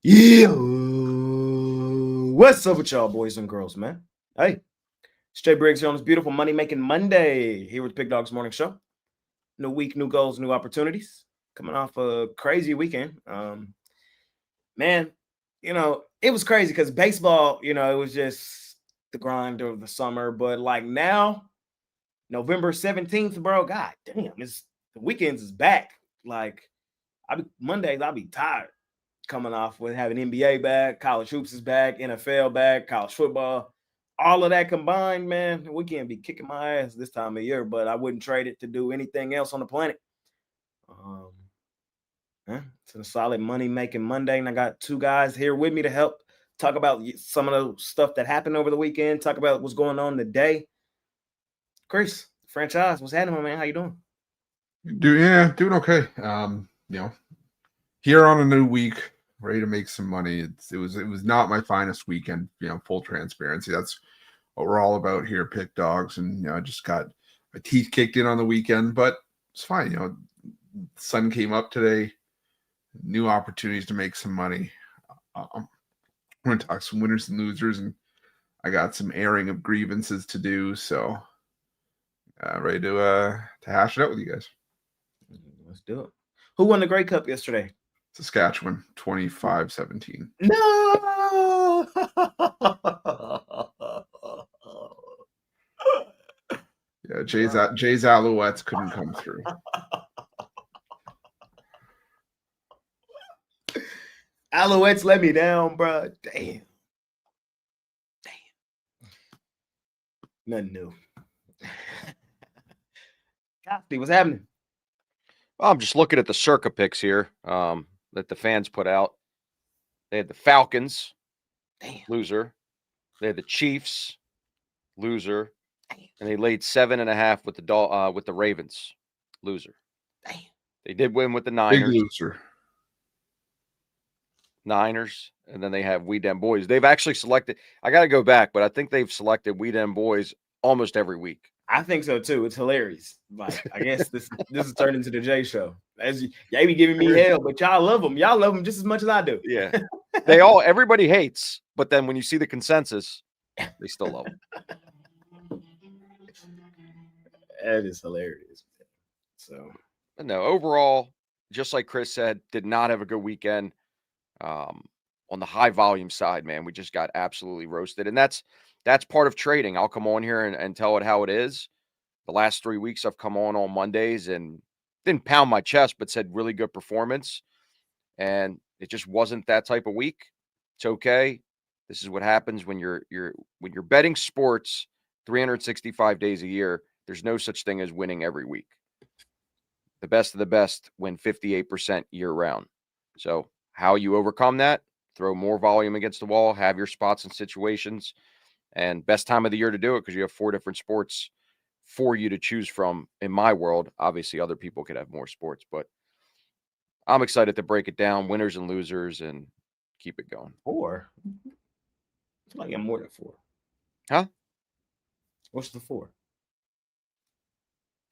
Yeah. What's up with y'all, boys and girls, man? Hey, it's Jay Briggs here on this beautiful Money Making Monday here with Pick Dawgz Morning Show. New week, new goals, new opportunities. Coming off a crazy weekend. Man, it was crazy because baseball, it was just the grind of the summer. But like now, November 17th, bro, god damn, the weekends is back. Like Mondays, I'll be tired coming off with having NBA back, college hoops is back, NFL back, college football, all of that combined, man. We can't be kicking my ass this time of year, but I wouldn't trade it to do anything else on the planet. It's a solid money making Monday, and I got two guys here with me to help talk about some of the stuff that happened over the weekend, talk about what's going on today. Chris, franchise, what's happening, my man? How you doing? Doing okay. Here on a new week, ready to make some money. It was not my finest weekend, full transparency. That's what we're all about here at Pick Dawgz. And I just got my teeth kicked in on the weekend, but it's fine. The sun came up today, new opportunities to make some money. I'm going to talk some winners and losers, and I got some airing of grievances to do. So ready to hash it out with you guys. Let's do it. Who won the Grey Cup yesterday? Saskatchewan, 25-17. No. Yeah, Jay's Alouettes couldn't come through. Alouettes let me down, bro. Damn. Nothing new. Cosby, what's happening? Well, I'm just looking at the circa picks here that the fans put out. They had the Falcons, loser. They had the Chiefs, loser. And they laid 7.5 with the Ravens, loser. Damn. They did win with the Niners. Big loser. Niners, and then they have We Dem Boys. They've actually selected. I got to go back, but I think they've selected We Dem Boys almost every week. I think so too. It's hilarious. Like, I guess this is turned into the Jay show. Y'all be giving me hell, but y'all love them. Y'all love them just as much as I do. Yeah, everybody hates, but then when you see the consensus, they still love them. That is hilarious. So, no, overall, just like Chris said, did not have a good weekend. On the high volume side, man, we just got absolutely roasted, and that's part of trading. I'll come on here and tell it how it is. The last 3 weeks I've come on Mondays and didn't pound my chest, but said really good performance, and it just wasn't that type of week. It's okay. This is what happens when you're betting sports 365 days a year. There's no such thing as winning every week. The best of the best win 58% year round. So how you overcome that, throw more volume against the wall, have your spots and situations, and best time of the year to do it because you have 4 different sports for you to choose from. In my world, obviously other people could have more sports, but I'm excited to break it down, winners and losers, and keep it going. 4? I feel like I'm more than 4. Huh? What's the 4?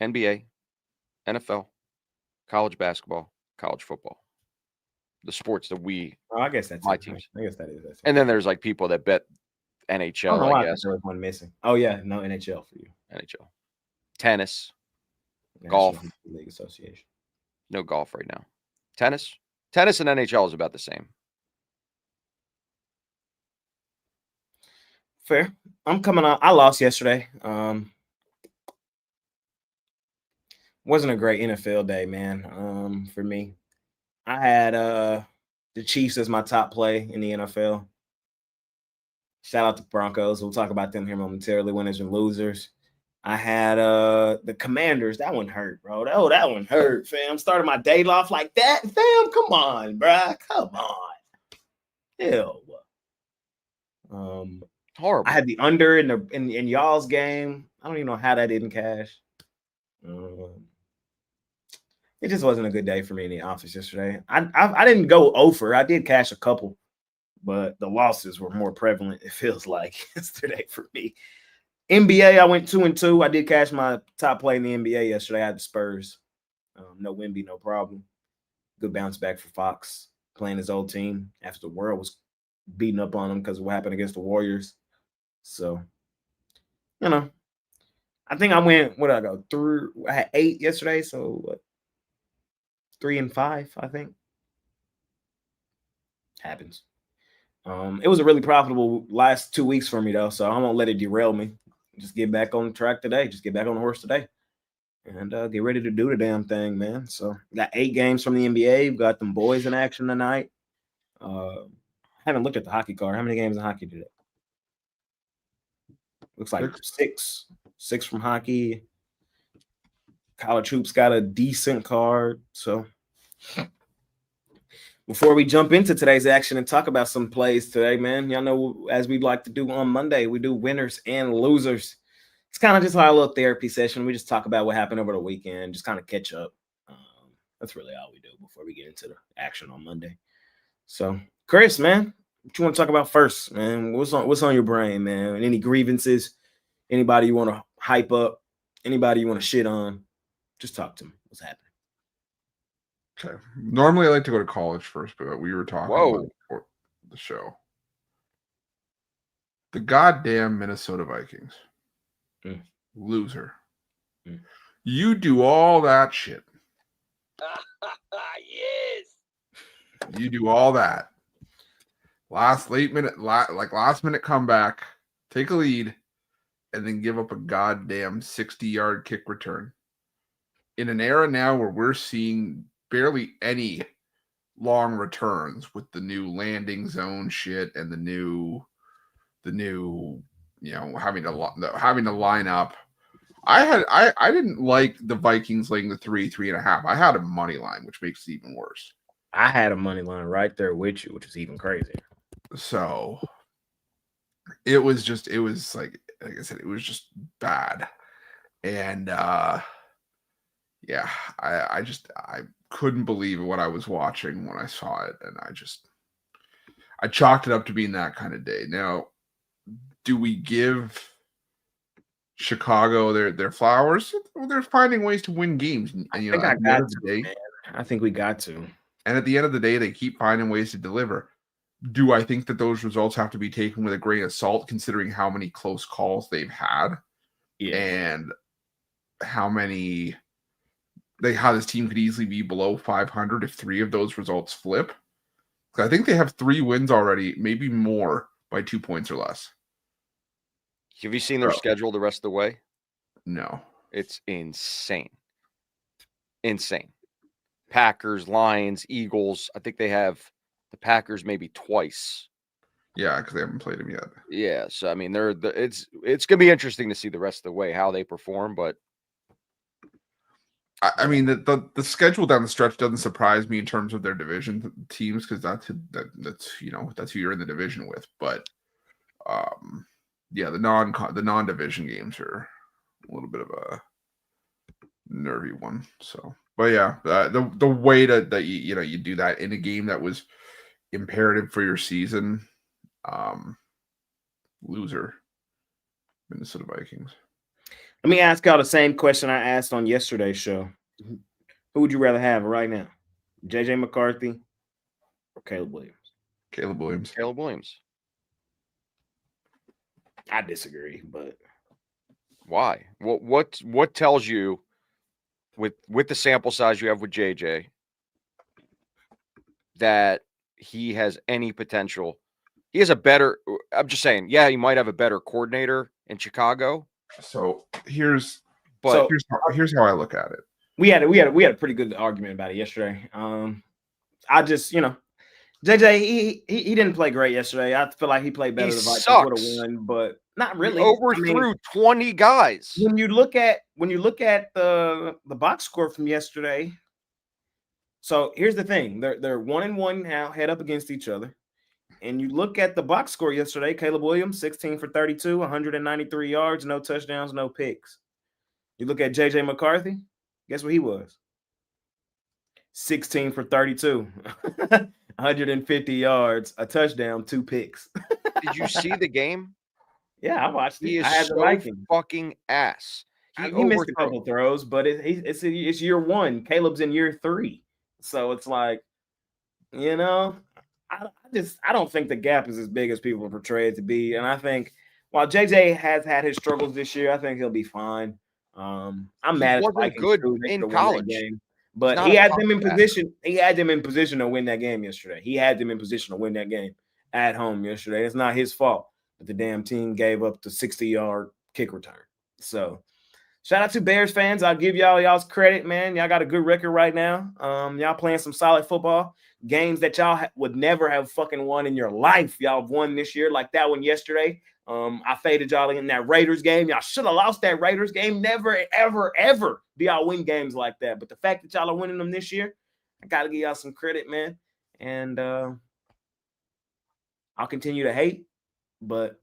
NBA, NFL, college basketball, college football. The sports that I guess that's my teams. I guess that is. And then there's like people that bet NHL. I guess there was one missing. Oh yeah, no NHL for you. NHL, tennis, National golf, League Association. No golf right now. Tennis and NHL is about the same. Fair. I'm coming on. I lost yesterday. Wasn't a great NFL day, man. For me. I had the Chiefs as my top play in the NFL. Shout out to Broncos. We'll talk about them here momentarily, winners and losers. I had the Commanders. That one hurt, bro. That one hurt, fam. Started my day off like that, fam. Come on, bro. Come on. Hell. Horrible. I had the under in y'all's game. I don't even know how that didn't cash. It just wasn't a good day for me in the office yesterday. I didn't go over. I did cash a couple, but the losses were more prevalent, it feels like, yesterday for me. NBA, I went 2-2. I did cash my top play in the NBA yesterday. I had the Spurs. No Wemby, no problem. Good bounce back for Fox. playing his old team after the world was beating up on him because of what happened against the Warriors. So, I think I went, what did I go through? I had 8 yesterday, so what? 3 and 5, I think. Happens. It was a really profitable last 2 weeks for me, though, so I won't let it derail me. Just get back on the track today. Just get back on the horse today. And get ready to do the damn thing, man. So we got 8 games from the NBA. We got them boys in action tonight. I haven't looked at the hockey card. How many games in hockey today? Looks like 6. 6 from hockey. College hoops got a decent card. So before we jump into today's action and talk about some plays today, man, y'all know, as we'd like to do on Monday, we do winners and losers. It's kind of just our little therapy session. We just talk about what happened over the weekend, just kind of catch up. That's really all we do before we get into the action on Monday. So, Chris, man, what you want to talk about first, man? What's on your brain, man? Any grievances? Anybody you want to hype up? Anybody you want to shit on? Just talk to me. What's happening? Okay. Normally I like to go to college first, but we were talking about before the show. The goddamn Minnesota Vikings. Loser. You do all that shit. Yes. You do all that. Last minute comeback, take a lead, and then give up a goddamn 60-yard kick return. In an era now where we're seeing barely any long returns with the new landing zone shit and the new having to line up. I didn't like the Vikings laying the 3.5. I had a money line, which makes it even worse. I had a money line right there with you, which is even crazier. So it was like I said, it was just bad. And I couldn't believe what I was watching when I saw it. And I chalked it up to being that kind of day. Now, do we give Chicago their flowers? They're finding ways to win games. And, I think we got to. And at the end of the day, they keep finding ways to deliver. Do I think that those results have to be taken with a grain of salt, considering how many close calls they've had? Yeah. And how this team could easily be below 500 if 3 of those results flip? Because I think they have 3 wins already, maybe more, by 2 points or less. Have you seen their schedule the rest of the way? No. It's insane. Insane. Packers, Lions, Eagles. I think they have the Packers maybe twice. Yeah, because they haven't played them yet. Yeah, so I mean, it's going to be interesting to see the rest of the way how they perform, but I mean the schedule down the stretch doesn't surprise me in terms of their division teams, because that's who you're in the division with. But the non-division games are a little bit of a nervy one. So, but yeah, the way that you do that in a game that was imperative for your season, loser, Minnesota Vikings. Let me ask y'all the same question I asked on yesterday's show. Who would you rather have right now? JJ McCarthy or Caleb Williams? Caleb Williams. I disagree, but why? What tells you with the sample size you have with JJ that he has any potential? He has I'm just saying, yeah, he might have a better coordinator in Chicago. So here's how I look at it. We had a pretty good argument about it yesterday. I just, JJ, he didn't play great yesterday. I feel like he played better. The Vikings would have won, but not really. He overthrew 20 guys. When you look at the box score from yesterday. So here's the thing: they're 1-1 now, head up against each other. And you look at the box score yesterday: Caleb Williams, 16 for 32, 193 yards, no touchdowns, no picks. You look at JJ McCarthy. Guess what he was? 16 for 32, 150 yards, a touchdown, 2 picks. Did you see the game? Yeah, I watched it. He is so fucking ass. He missed a couple throws, but it's year 1. Caleb's in year 3. So it's like, You know, I don't think the gap is as big as people portray it to be. And I think while JJ has had his struggles this year, I think he'll be fine. I'm He mad at the wasn't Vikings good too. They should in have won that college. game. He's But not he a had them in pocket position. He had them in position to win that game yesterday. He had them in position to win that game at home yesterday. It's not his fault that the damn team gave up the 60-yard kick return. So shout out to Bears fans. I'll give y'all's credit, man. Y'all got a good record right now. Y'all playing some solid football. Games that y'all would never have fucking won in your life. Y'all have won this year, like that one yesterday. I faded y'all in that Raiders game. Y'all should have lost that Raiders game. Never, ever, ever do y'all win games like that. But the fact that y'all are winning them this year, I got to give y'all some credit, man. And I'll continue to hate, but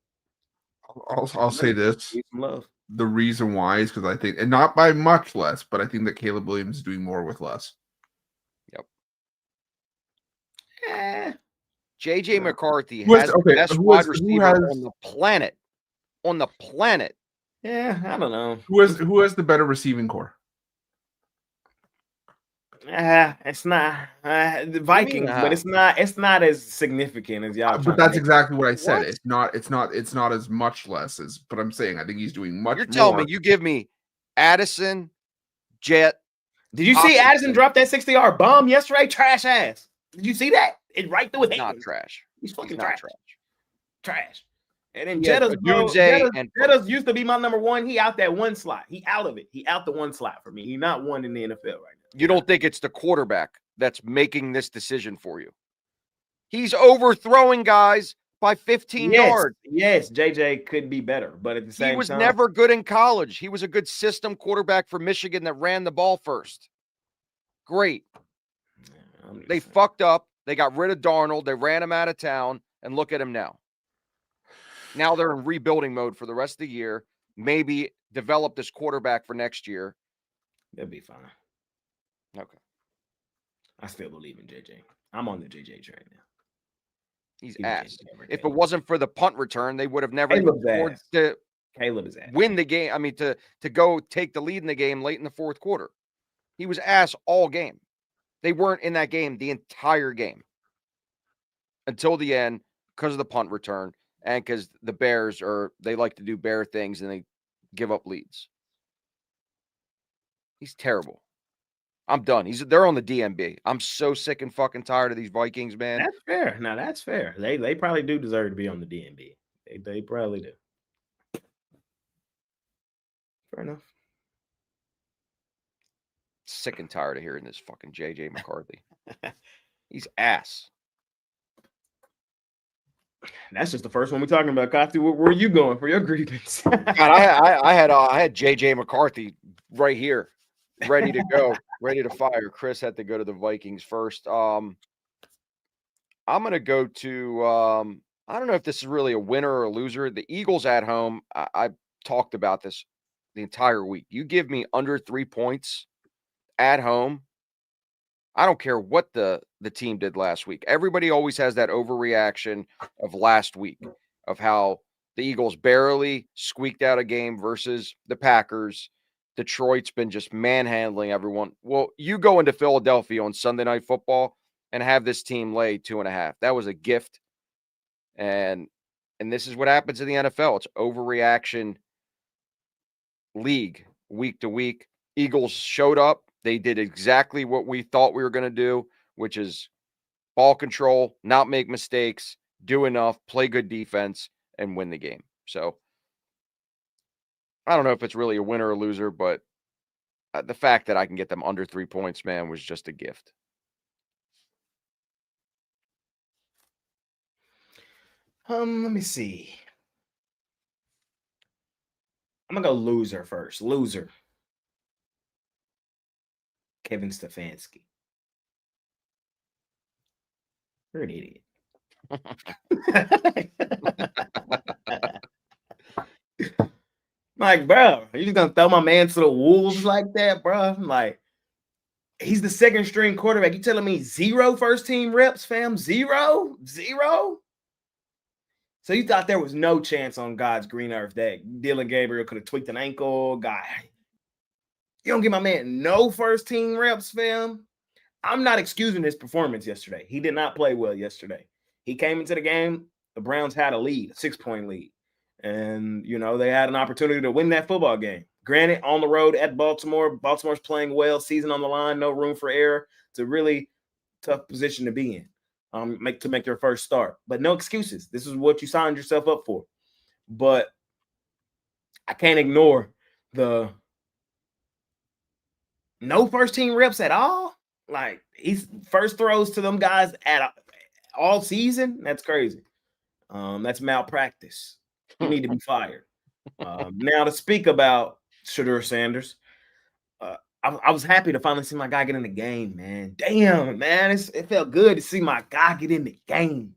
I'll say this. need some love. The reason why is because I think, and not by much less, but I think that Caleb Williams is doing more with less. JJ McCarthy Who has has- the okay, best who wide has- who receiver has- on the planet. On the planet. Yeah, I don't know. Who has the better receiving core? It's not the Vikings, but it's not as significant as y'all. But that's exactly what I said. What? It's not as much less as. But I'm saying I think he's doing much. You're telling me you give me Addison, Jet. Did you see Addison drop that 60-yard bomb yesterday? Trash ass. Did you see that? It right through his Not hands. trash. He's fucking not trash. Trash. And then Yeah, Jettas used to be my number one. He out that one slot. He out of it. He out the one slot for me. He not one in the NFL right now. You don't think it's the quarterback that's making this decision for you? He's overthrowing guys by 15 yards. Yes, JJ could be better, but at the same time, He was never good in college. He was a good system quarterback for Michigan that ran the ball first. Great. They fucked up. They got rid of Darnold. They ran him out of town, and look at him now. Now they're in rebuilding mode for the rest of the year. Maybe develop this quarterback for next year. They'll be fine. Okay. I still believe in JJ. I'm on the JJ train now. He's ass. If it wasn't for the punt return, they would have never Caleb is ass. win the game. I mean, to go take the lead in the game late in the fourth quarter. He was ass all game. They weren't in that game the entire game until the end because of the punt return and because the Bears they like to do bear things and they give up leads. He's terrible. I'm done. They're on the DMB. I'm so sick and fucking tired of these Vikings, man. That's fair. Now that's fair. They probably do deserve to be on the DMB. They probably do. Fair enough. Sick and tired of hearing this fucking JJ McCarthy. He's ass. That's just the first one we're talking about. Kati, where are you going for your grievance? God, I had JJ McCarthy right here, ready to go, ready to fire. Chris had to go to the Vikings first. I'm gonna go to I don't know if this is really a winner or a loser. The Eagles at home. I talked about this the entire week. You give me under 3 points at home. I don't care what the team did last week. Everybody always has that overreaction of last week of how the Eagles barely squeaked out a game versus the Packers. Detroit's been just manhandling everyone. Well, you go into Philadelphia on Sunday Night Football and have this team lay 2.5. That was a gift. And this is what happens in the NFL. It's overreaction league week to week. Eagles showed up. They did exactly what we thought we were going to do, which is ball control, not make mistakes, do enough, play good defense, and win the game. So I don't know if it's really a winner or loser, but the fact that I can get them under 3 points, man, was just a gift. Let me see. I'm gonna go loser first. Loser. Kevin Stefanski. You're an idiot. Like, bro, are you just gonna throw my man to the wolves like that, bro? Like, he's the second string quarterback. You telling me 0 first team reps, fam? 0? So you thought there was no chance on God's green earth that Dylan Gabriel could have tweaked an ankle? God, you don't give my man no first team reps, fam. I'm not excusing his performance yesterday. He did not play well yesterday. He came into the game, the Browns had a lead, a 6-point lead. And, they had an opportunity to win that football game. Granted, on the road at Baltimore, Baltimore's playing well, season on the line, no room for error. It's a really tough position to be in, make their first start. But no excuses. This is what you signed yourself up for. But I can't ignore the no first team reps at all. Like, he's first throws to them guys at all season. That's crazy. That's malpractice. You need to be fired. Now, to speak about Shedeur Sanders, I was happy to finally see my guy get in the game, man. Damn, man. It felt good to see my guy get in the game.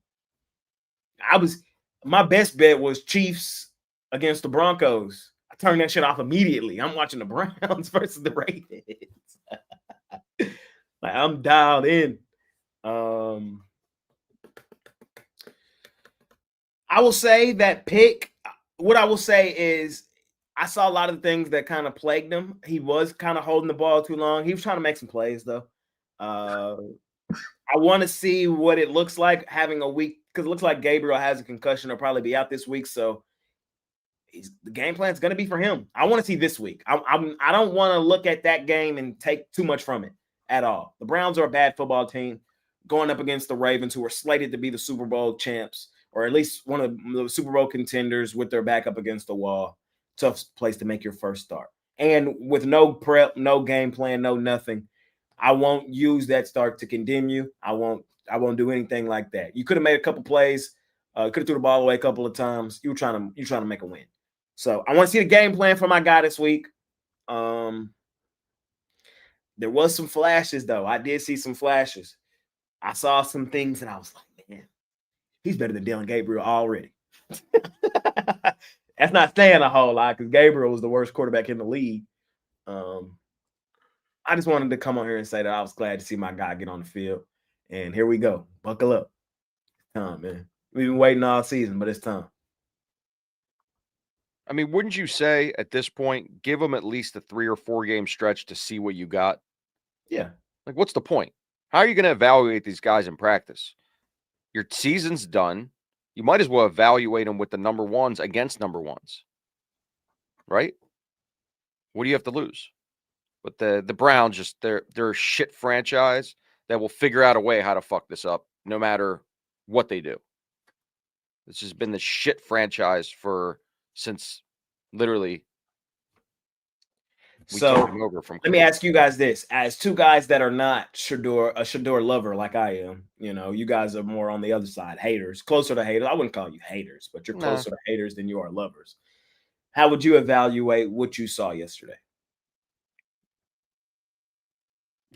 My best bet was Chiefs against the Broncos. I turned that shit off immediately. I'm watching the Browns versus the Ravens. Like, I'm dialed in. I will say that what I will say is I saw a lot of things that kind of plagued him. He was kind of holding the ball too long. He was trying to make some plays, though. I want to see what it looks like having a week, because it looks like Gabriel has a concussion. He'll probably be out this week, so the game plan is going to be for him. I want to see this week. I don't want to look at that game and take too much from it at all. The Browns are a bad football team going up against the Ravens, who are slated to be the Super Bowl champs, or at least one of the Super Bowl contenders with their back up against the wall. Tough place to make your first start. And with no prep, no game plan, no nothing, I won't use that start to condemn you. I won't do anything like that. You could have made a couple plays, could have threw the ball away a couple of times. You're trying to make a win. So I want to see the game plan for my guy this week. There was some flashes, though. I did see some flashes. I saw some things, and I was like, man, he's better than Dylan Gabriel already. That's not saying a whole lot, because Gabriel was the worst quarterback in the league. I just wanted to come on here and say that I was glad to see my guy get on the field. And here we go. Buckle up. It's time, man. We've been waiting all season, but it's time. I mean, wouldn't you say at this point, give them at least a 3 or 4 game stretch to see what you got? Yeah. Like, what's the point? How are you going to evaluate these guys in practice? Your season's done. You might as well evaluate them with the number ones against number ones, right? What do you have to lose? But the Browns, just they're a shit franchise that will figure out a way how to fuck this up, no matter what they do. This has been the shit franchise since literally. So let me ask you guys this: as two guys that are not a Shedeur lover like I am, you guys are more on the other side, haters, closer to haters. I wouldn't call you haters, but you're closer to haters than you are lovers. How would you evaluate what you saw yesterday,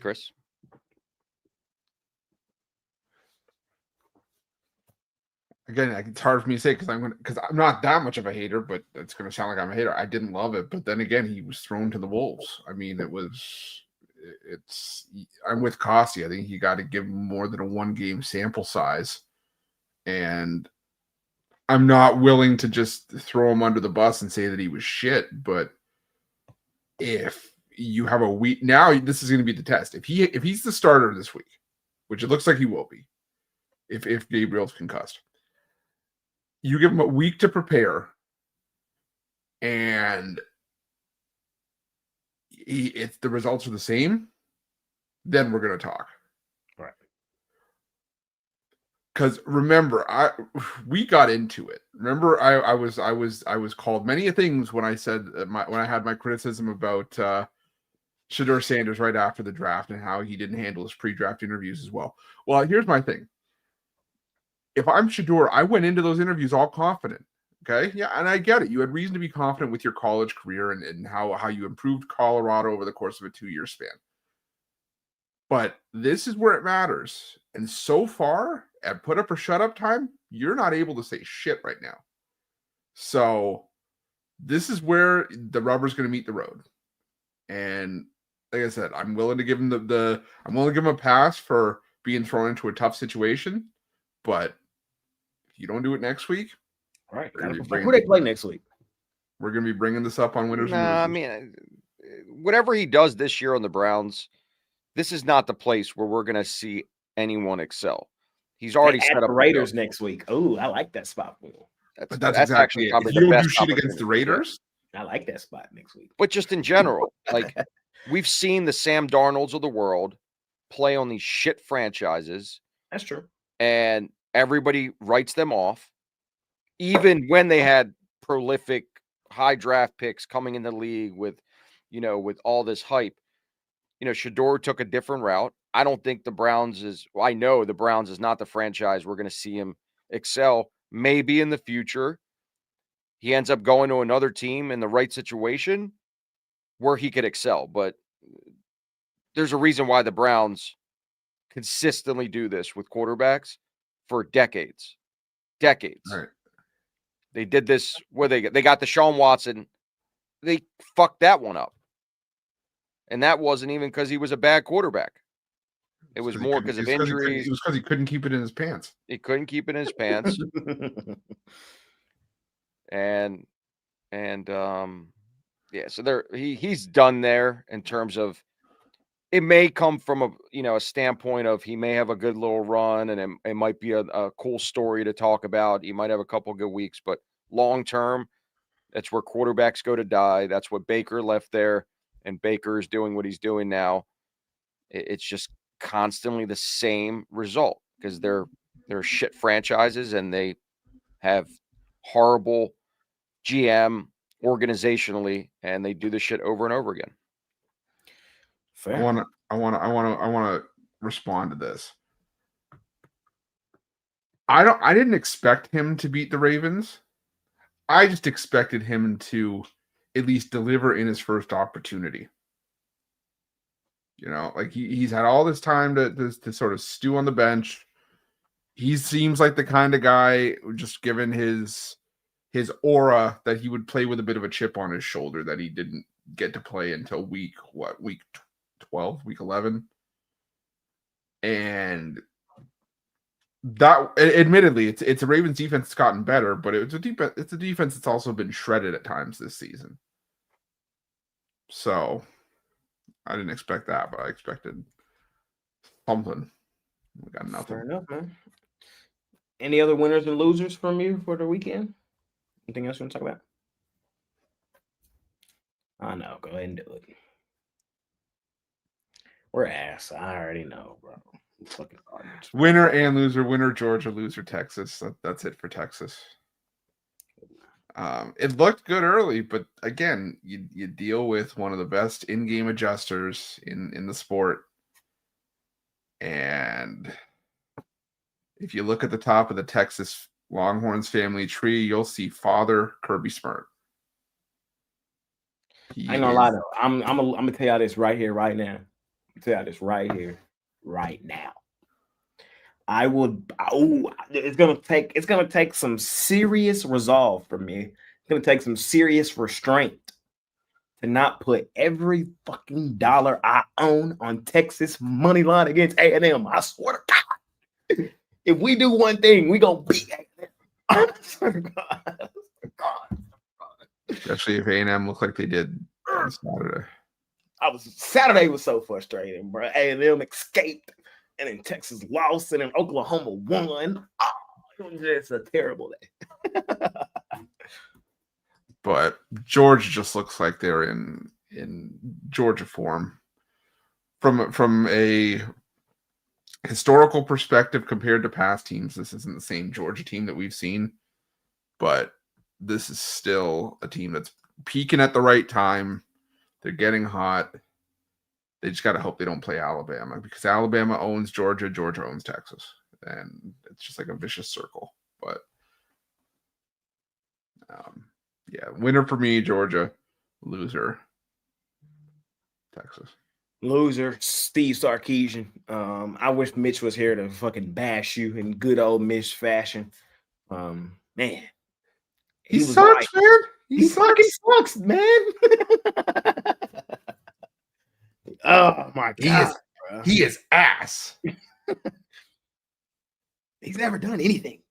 Chris? Again, it's hard for me to say because I'm not that much of a hater, but it's going to sound like I'm a hater. I didn't love it, but then again, he was thrown to the wolves. I mean, I'm with Costi. I think you got to give him more than a 1-game sample size, and I'm not willing to just throw him under the bus and say that he was shit. But if you have a week now, this is going to be the test. If he's the starter this week, which it looks like he will be, if Gabriel's concussed. You give him a week to prepare, and if the results are the same, then we're going to talk. Right. Because remember, we got into it. Remember, I was called many things when I said when I had my criticism about Shedeur Sanders right after the draft and how he didn't handle his pre-draft interviews as well. Well, here's my thing. If I'm Shedeur, I went into those interviews all confident. Okay. Yeah. And I get it. You had reason to be confident with your college career and how you improved Colorado over the course of a 2-year span. But this is where it matters. And so far, at put up or shut up time, you're not able to say shit right now. So this is where the rubber's going to meet the road. And like I said, I'm willing to give him I'm willing to give him a pass for being thrown into a tough situation. But if you don't do it next week, right? Who they play next week? We're going to be bringing this up on winners. I mean, whatever he does this year on the Browns, this is not the place where we're going to see anyone excel. He's They already at set the up Raiders next week. Oh, I like that spot for him. But that's actually exactly it. probably If the you don't do best shit against the opportunity. Raiders, I like that spot next week. But just in general, like we've seen the Sam Darnolds of the world play on these shit franchises, That's true. and everybody writes them off, even when they had prolific high draft picks coming in the league with, with all this hype. Shador took a different route. I don't think the Browns is, well, I know the Browns is not the franchise we're going to see him excel. Maybe in the future, he ends up going to another team in the right situation where he could excel. But there's a reason why the Browns consistently do this with quarterbacks for decades. Decades. right? They did this where they got Deshaun Watson. They fucked that one up. And that wasn't even because he was a bad quarterback. It was more because of injuries. It was because he couldn't keep it in his pants. He couldn't keep it in his pants. and yeah, so he's done there in terms of it may come from a standpoint of he may have a good little run and it might be a cool story to talk about. He might have a couple good weeks, but long term, that's where quarterbacks go to die. That's what Baker left there, and Baker is doing what he's doing now. It's just constantly the same result because they're shit franchises and they have horrible GM organizationally, and they do this shit over and over again. Fair. I want to respond to this. I didn't expect him to beat the Ravens. I just expected him to at least deliver in his first opportunity. Like he's had all this time to sort of stew on the bench. He seems like the kind of guy, just given his aura, that he would play with a bit of a chip on his shoulder that he didn't get to play until week 12, week 11. And that, admittedly, it's a Ravens defense that's gotten better, but it's a defense that's also been shredded at times this season. So I didn't expect that, but I expected something. We got nothing. Fair enough, man. Any other winners and losers from you for the weekend? Anything else you want to talk about? I know. Go ahead and do it. We're ass. I already know, bro. It's fucking garbage. Winner and loser. Winner Georgia, loser Texas. That's it for Texas. It looked good early, but again, you deal with one of the best in-game adjusters in the sport. And if you look at the top of the Texas Longhorns family tree, you'll see Father Kirby Smart. I ain't gonna lie though. I'm gonna tell y'all this right here, right now. Tell y'all this right here, right now. It's gonna take some serious resolve for me. It's gonna take some serious restraint to not put every fucking dollar I own on Texas money line against A&M. I swear to God. If we do one thing, we gonna beat A&M. Especially if A&M look like they did on Saturday. Saturday was so frustrating, bro. A&M escaped, and then Texas lost, and then Oklahoma won. Oh, it was just a terrible day. But Georgia just looks like they're in Georgia form. From a historical perspective compared to past teams, this isn't the same Georgia team that we've seen, but this is still a team that's peaking at the right time. They're getting hot. They just got to hope they don't play Alabama, because Alabama owns Georgia, Georgia owns Texas, and it's just like a vicious circle. But yeah, winner for me, Georgia. Loser, Texas. Loser, Steve Sarkisian. I wish Mitch was here to fucking bash you in good old Mitch fashion. Man. He sucks, right. Man. He fucking sucks, man. Oh my God. He is ass. He's never done anything.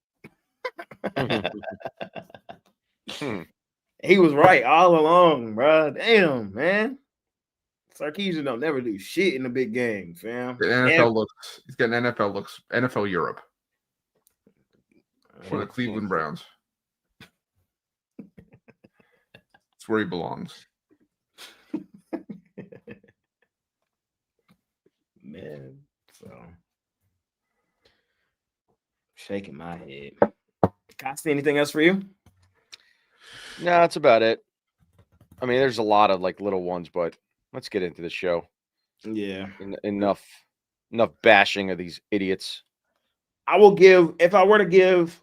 He was right all along, bro. Damn, man. Sarkisian don't never do shit in the big game, fam. The NFL looks. He's getting NFL looks. NFL Europe for the Cleveland Browns. It's where he belongs. Man, so shaking my head. Costi, anything else for you? No, that's about it. I mean, there's a lot of like little ones, but let's get into the show. Yeah. Enough bashing of these idiots. I will give, if I were to give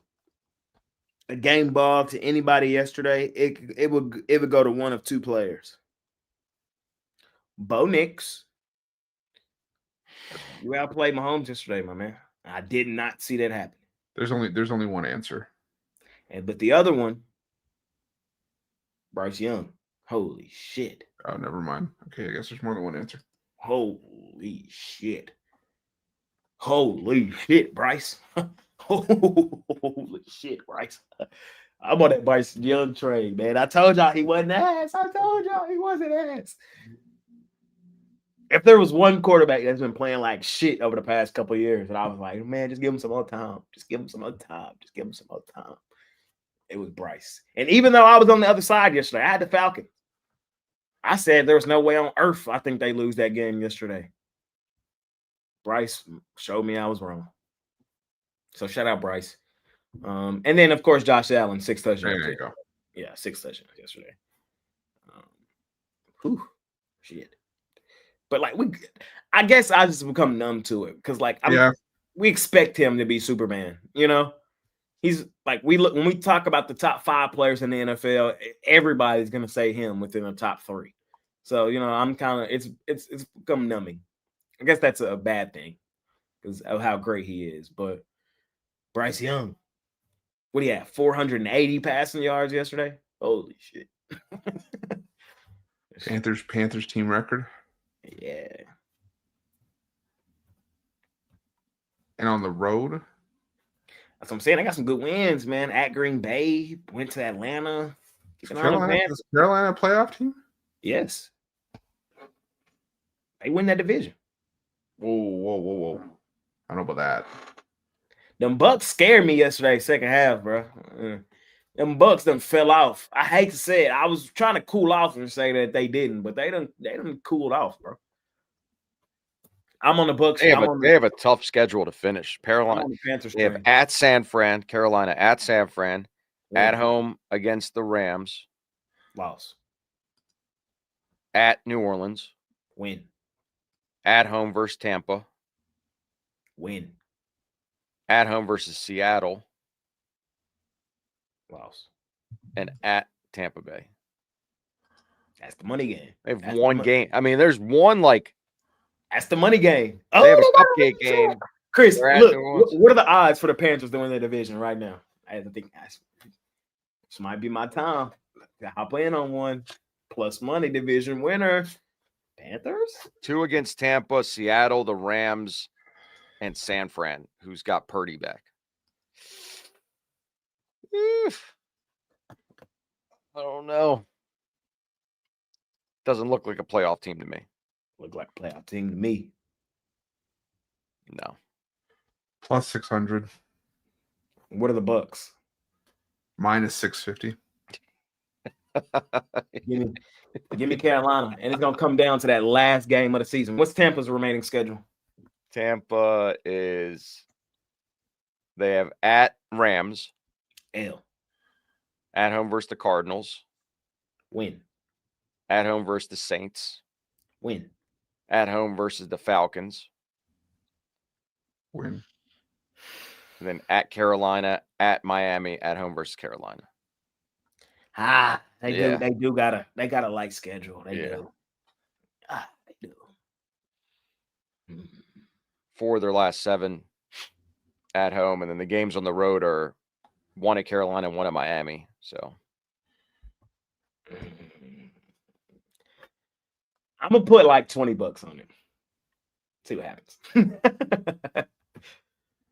a game ball to anybody yesterday, it would go to one of two players. Bo Nix. You outplayed Mahomes yesterday, my man. I did not see that happen. There's only one answer. But the other one, Bryce Young. Holy shit. Oh, never mind. Okay, I guess there's more than one answer. Holy shit. Holy shit, Bryce. Holy shit, Bryce. I'm on that Bryce Young trade, man. I told y'all he wasn't ass. I told y'all he wasn't ass. If there was one quarterback that's been playing like shit over the past couple of years, and I was like, man, just give him some more time. Just give him some more time. Just give him some more time. It was Bryce. And even though I was on the other side yesterday, I had the Falcons. I said there was no way on earth I think they lose that game yesterday. Bryce showed me I was wrong. So shout out Bryce. And then, of course, Josh Allen, 6 touchdowns. There you go. Yeah, 6 touchdowns yesterday. Shit. But like I guess I just become numb to it because like we expect him to be Superman, you know. He's like when we talk about the top 5 players in the NFL, everybody's gonna say him within the top 3. So you know, I'm kind of it's become numbing. I guess that's a bad thing because of how great he is. But Bryce Young, what do you have? 480 passing yards yesterday. Holy shit! Panthers team record. Yeah. And on the road. That's what I'm saying. I got some good wins, man. At Green Bay, went to Atlanta. Carolina a playoff team? Yes. They win that division. Whoa. I don't know about that. Them Bucks scared me yesterday, second half, bro. Them Bucks done fell off. I hate to say it. I was trying to cool off and say that they didn't, but they done cooled off, bro. I'm on the Bucks. They have a tough schedule to finish. Carolina. They have at San Fran, Carolina at San Fran, at home against the Rams. Loss. At New Orleans. Win. At home versus Tampa. Win. At home versus Seattle. Loss. And at Tampa Bay. That's the money game. They have one game. I mean, there's one like. That's the money game. They have a cupcake game. Chris, look, what are the odds for the Panthers to win their division right now? I think this might be my time. Hop in on one. Plus money division winner. Panthers? 2 against Tampa, Seattle, the Rams, and San Fran, who's got Purdy back. I don't know. Doesn't look like a playoff team to me. Look like a playoff team to me. No. Plus 600. What are the Bucks? Minus 650. Give me Carolina, and it's gonna come down to that last game of the season. What's Tampa's remaining schedule? Tampa is. They have at Rams. L. At home versus the Cardinals. Win. At home versus the Saints. Win. At home versus the Falcons. Win. And then at Carolina, at Miami, at home versus Carolina. They do got a light schedule. They do. They do. 4 of their last 7 at home, and then the games on the road are 1 at Carolina and 1 at Miami. So I'm gonna put like $20 on it. See what happens.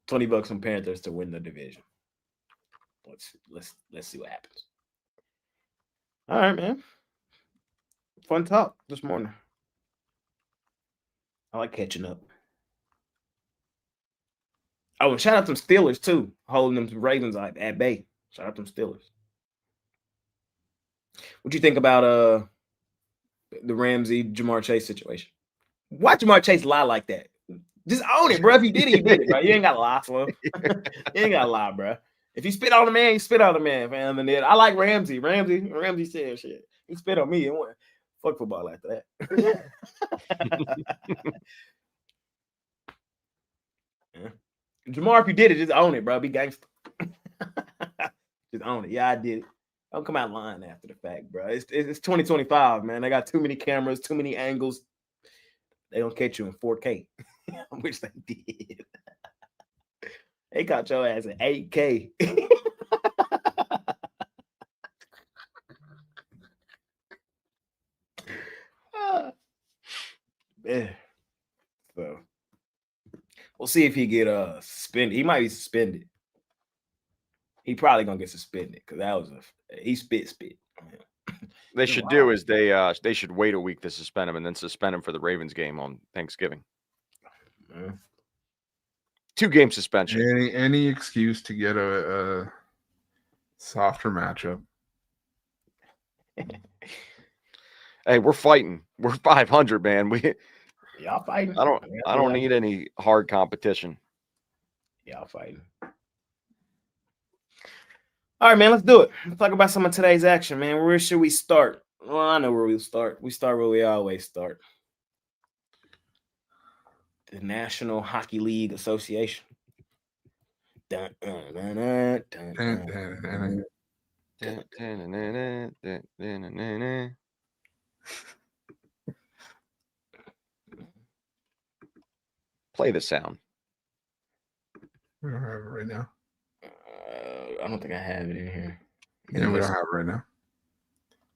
$20 on Panthers to win the division. Let's see what happens. All right, man. Fun talk this morning. I like catching up. Oh, and shout out them Steelers too, holding them Ravens at bay. Shout out them Steelers. What you think about the Ramsey Jamar Chase situation? Why Jamar Chase lie like that? Just own it, bro. If he did it, he did it, bro. You ain't gotta lie for him. You ain't gotta lie, bro. If you spit on the man, you spit on the man, fam. And then I like Ramsey. Ramsey said shit. He spit on me and went. Fuck football after that. Yeah. Jamar, if you did it, just own it, bro. Be gangster. Just own it. Yeah, I did it. Don't come out lying after the fact, bro. It's 2025, man. They got too many cameras, too many angles. They don't catch you in 4K, which they did. They caught your ass in 8K. Yeah. So we'll see if he get suspended. He might be suspended. He probably gonna get suspended because that was he spit. They should do is they should wait a week to suspend him and then suspend him for the Ravens game on Thanksgiving. 2-game suspension. Any excuse to get a softer matchup. Hey, we're fighting. We're 500, man. Y'all fighting. I don't need any hard competition. Y'all fighting. All right, man, let's do it. Let's talk about some of today's action, man. Where should we start? Well, I know where we'll start. We start where we always start. The National Hockey League Association. Dun, dun, dun, dun, dun, dun. Play the sound. We don't have it right now. I don't think I have it in here. Yeah, we don't have it right now.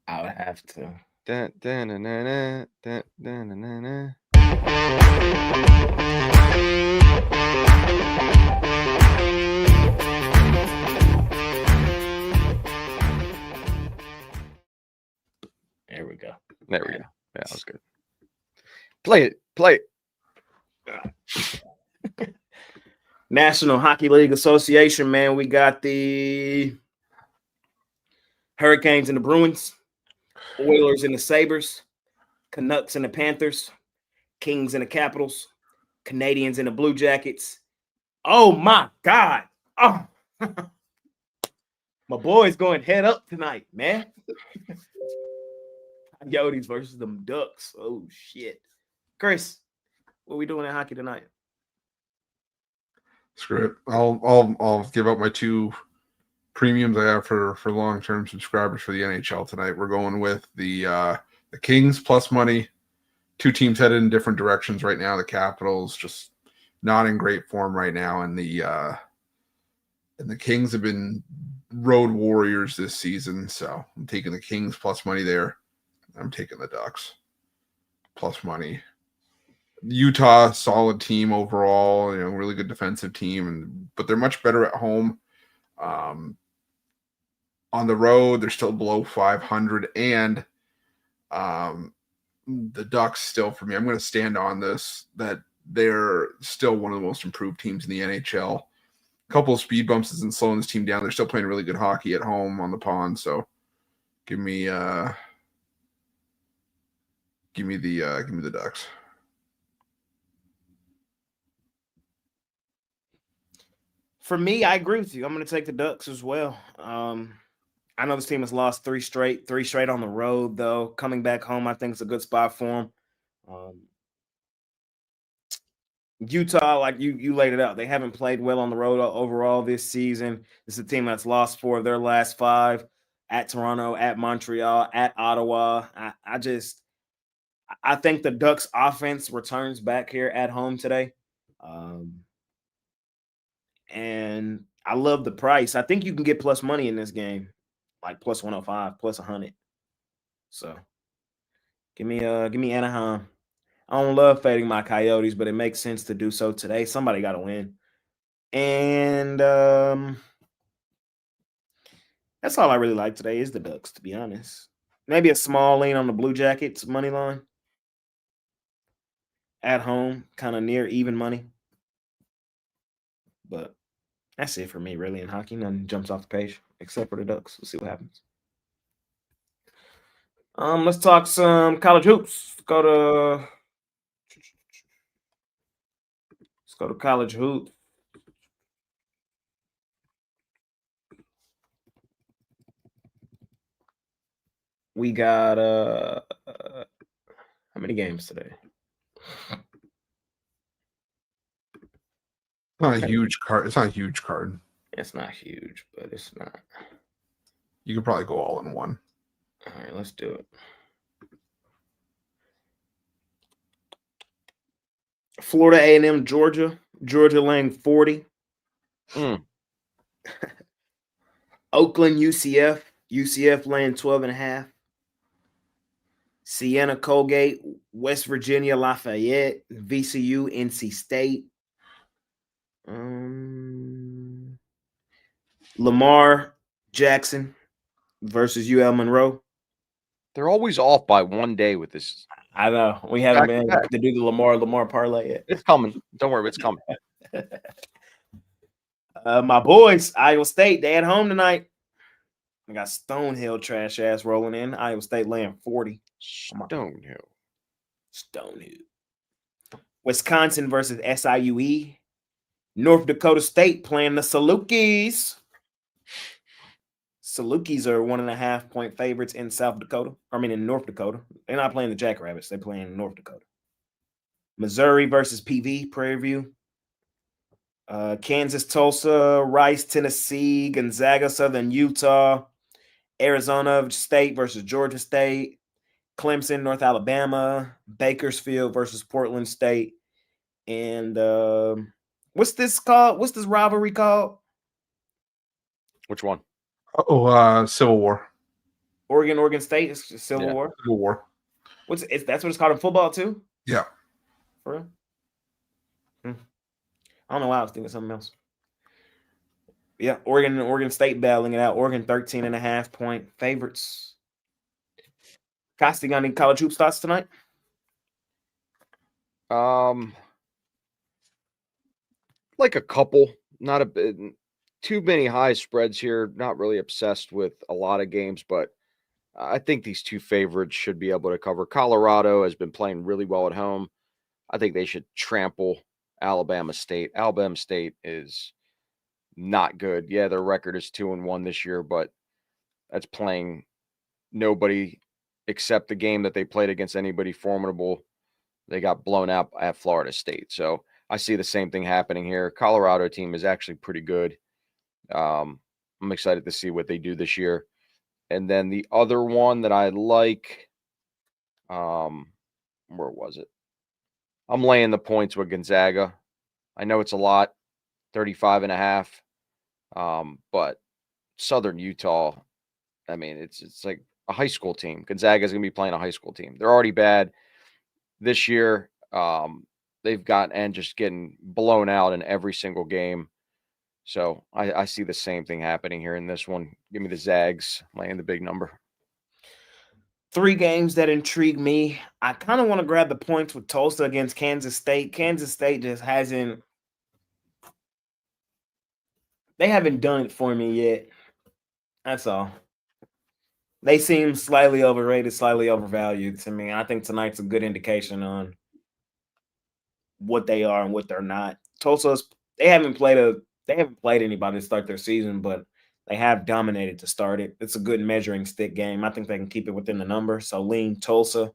I would have to. There we go. There we go. Yeah, that was good. Play it. Play it. National Hockey League Association, man. We got the Hurricanes and the Bruins, Oilers and the Sabres, Canucks and the Panthers, Kings and the Capitals, Canadians and the Blue Jackets. Oh, my God. Oh, my boy's going head up tonight, man. Coyotes versus them Ducks. Oh, shit. Chris, what are we doing in hockey tonight? Screw it. I'll give up my 2 premiums I have for long-term subscribers for the NHL tonight. We're going with the Kings plus money. 2 teams headed in different directions right now. The Capitals just not in great form right now, and the Kings have been road warriors this season. So I'm taking the Kings plus money there. I'm taking the Ducks plus money. Utah, solid team overall, really good defensive team, but they're much better at home. On the road, they're still below 500, and the Ducks still, for me, I'm going to stand on this, that they're still one of the most improved teams in the NHL. A couple of speed bumps isn't slowing this team down. They're still playing really good hockey at home on the pond, so give me the Ducks. For me, I agree with you. I'm going to take the Ducks as well. I know this team has lost 3 straight on the road, though. Coming back home, I think it's a good spot for them. Utah, like you laid it out, they haven't played well on the road overall this season. This is a team that's lost 4 of their last 5 at Toronto, at Montreal, at Ottawa. I think the Ducks offense returns back here at home today. And I love the price. I think you can get plus money in this game, like plus 105, plus 100. So give me Anaheim. I don't love fading my Coyotes, but it makes sense to do so today. Somebody got to win. And that's all I really like today is the Ducks, to be honest. Maybe a small lean on the Blue Jackets money line. at home, kind of near even money. But that's it for me, really, in hockey. Nothing jumps off the page except for the Ducks. We'll see what happens. Let's talk some college hoops. Let's go to college hoops. We got how many games today? Not a huge card. It's not a huge card. It's not huge, but it's not. You could probably go all in one. All right, let's do it. Florida A&M, Georgia. Georgia laying 40. Oakland, UCF. UCF laying 12.5. Siena, Colgate. West Virginia, Lafayette. VCU, NC State. Lamar Jackson versus UL Monroe. They're always off by one day with this. I know. We haven't been able to do the Lamar parlay yet. It's coming. Don't worry, it's coming. My boys, Iowa State, they at home tonight. I got Stonehill trash ass rolling in. Iowa State laying 40. Stonehill. Wisconsin versus SIUE. North Dakota State playing the Salukis. Salukis are 1.5 point favorites in in North Dakota. They're not playing the Jackrabbits. They're playing North Dakota. Missouri versus PV, Prairie View. Kansas, Tulsa, Rice, Tennessee, Gonzaga, Southern Utah, Arizona State versus Georgia State, Clemson, North Alabama, Bakersfield versus Portland State, and what's this called? What's this rivalry called? Which one? Civil War. Oregon State is Civil War. Civil War. That's what it's called in football too? Yeah. For real? I don't know why I was thinking something else. Yeah, Oregon State battling it out. Oregon 13.5 point favorites. Costi, got any college hoops thoughts tonight? Like a couple, not a bit. Too many high spreads here. Not really obsessed with a lot of games, but I think these two favorites should be able to cover. Colorado has been playing really well at home. I think they should trample Alabama State. Alabama State is not good. Yeah, their record is 2-1 this year, but that's playing nobody except the game that they played against anybody formidable. They got blown out at Florida State. So I see the same thing happening here. Colorado team is actually pretty good. I'm excited to see what they do this year. And then the other one that I like, where was it? I'm laying the points with Gonzaga. I know it's a lot, 35.5. But Southern Utah, I mean, it's like a high school team. Gonzaga is going to be playing a high school team. They're already bad this year. They've got and just getting blown out in every single game. So I see the same thing happening here in this one. Give me the Zags laying the big number. 3 games that intrigue me. I kind of want to grab the points with Tulsa against Kansas State. Kansas State just hasn't. They haven't done it for me yet. That's all. They seem slightly overrated, slightly overvalued to me. I think tonight's a good indication on what they are and what they're not. Tulsa's they haven't played anybody to start their season, but they have dominated to start it. It's a good measuring stick game. I think they can keep it within the number. So lean Tulsa.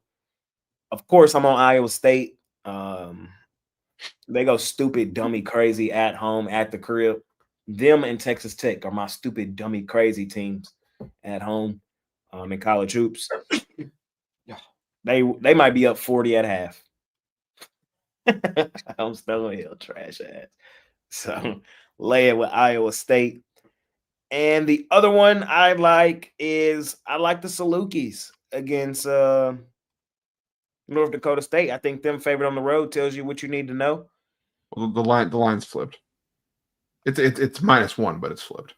Of course, I'm on Iowa State. They go stupid, dummy, crazy at home, at the crib. Them and Texas Tech are my stupid, dummy, crazy teams at home in college hoops. They might be up 40 at half. I'm Stonehill, trash ass. So lay it with Iowa State. And the other one I like the Salukis against North Dakota State. I think them favored on the road tells you what you need to know. Well, the line's flipped. It's -1, but it's flipped.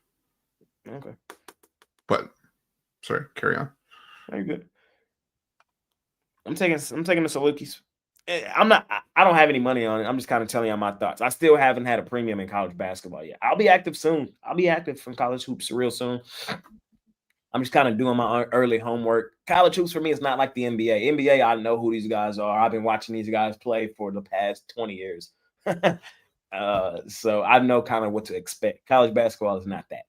Okay. But sorry, carry on. Very good. I'm taking the Salukis. I don't have any money on it. I'm just kind of telling you my thoughts. I still haven't had a premium in college basketball yet. I'll be active soon. I'll be active from college hoops real soon. I'm just kind of doing my early homework. College hoops for me is not like the NBA. NBA, I know who these guys are. I've been watching these guys play for the past 20 years. So I know kind of what to expect. College basketball is not that.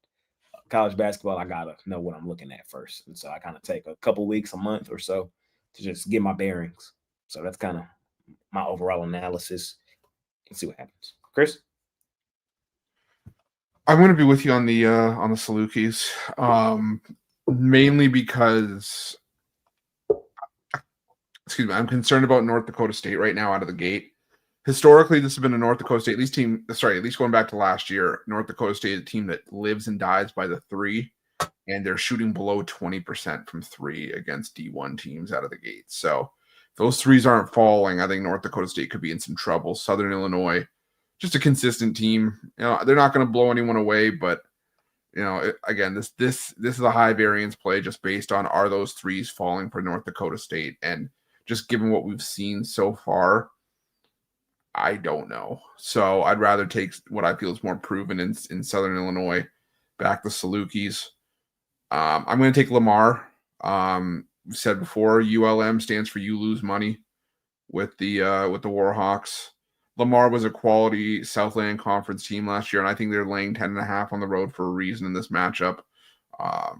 College basketball, I gotta know what I'm looking at first. And so I kind of take a couple weeks, a month or so to just get my bearings. So that's kind of my overall analysis. Let's see what happens. Chris? I'm going to be with you on the Salukis, mainly because, excuse me, I'm concerned about North Dakota State right now out of the gate. Historically, this has been a North Dakota State, at least going back to last year, North Dakota State, a team that lives and dies by the three, and they're shooting below 20% from three against D1 teams out of the gate. So if those threes aren't falling, I think North Dakota State could be in some trouble. Southern Illinois, just a consistent team. They're not going to blow anyone away, but again, this is a high variance play just based on are those threes falling for North Dakota State, and just given what we've seen so far, I don't know. So I'd rather take what I feel is more proven in Southern Illinois, back the Salukis. I'm going to take Lamar. We said before, ULM stands for you lose money with the Warhawks. Lamar was a quality Southland Conference team last year, and I think they're laying 10.5 on the road for a reason in this matchup. I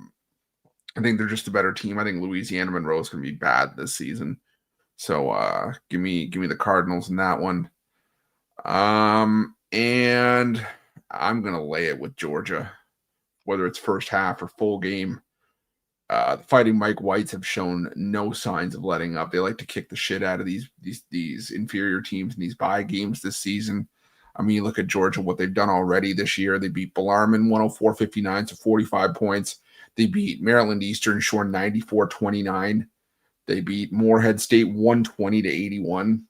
think they're just a better team. I think Louisiana Monroe is going to be bad this season. So give me the Cardinals in that one. And I'm going to lay it with Georgia, whether it's first half or full game. The Fighting Mike Whites have shown no signs of letting up. They like to kick the shit out of these inferior teams in these bye games this season. I mean, you look at Georgia, what they've done already this year. They beat Bellarmine 104-59 to 45 points. They beat Maryland Eastern Shore 94-29. They beat Morehead State 120-81.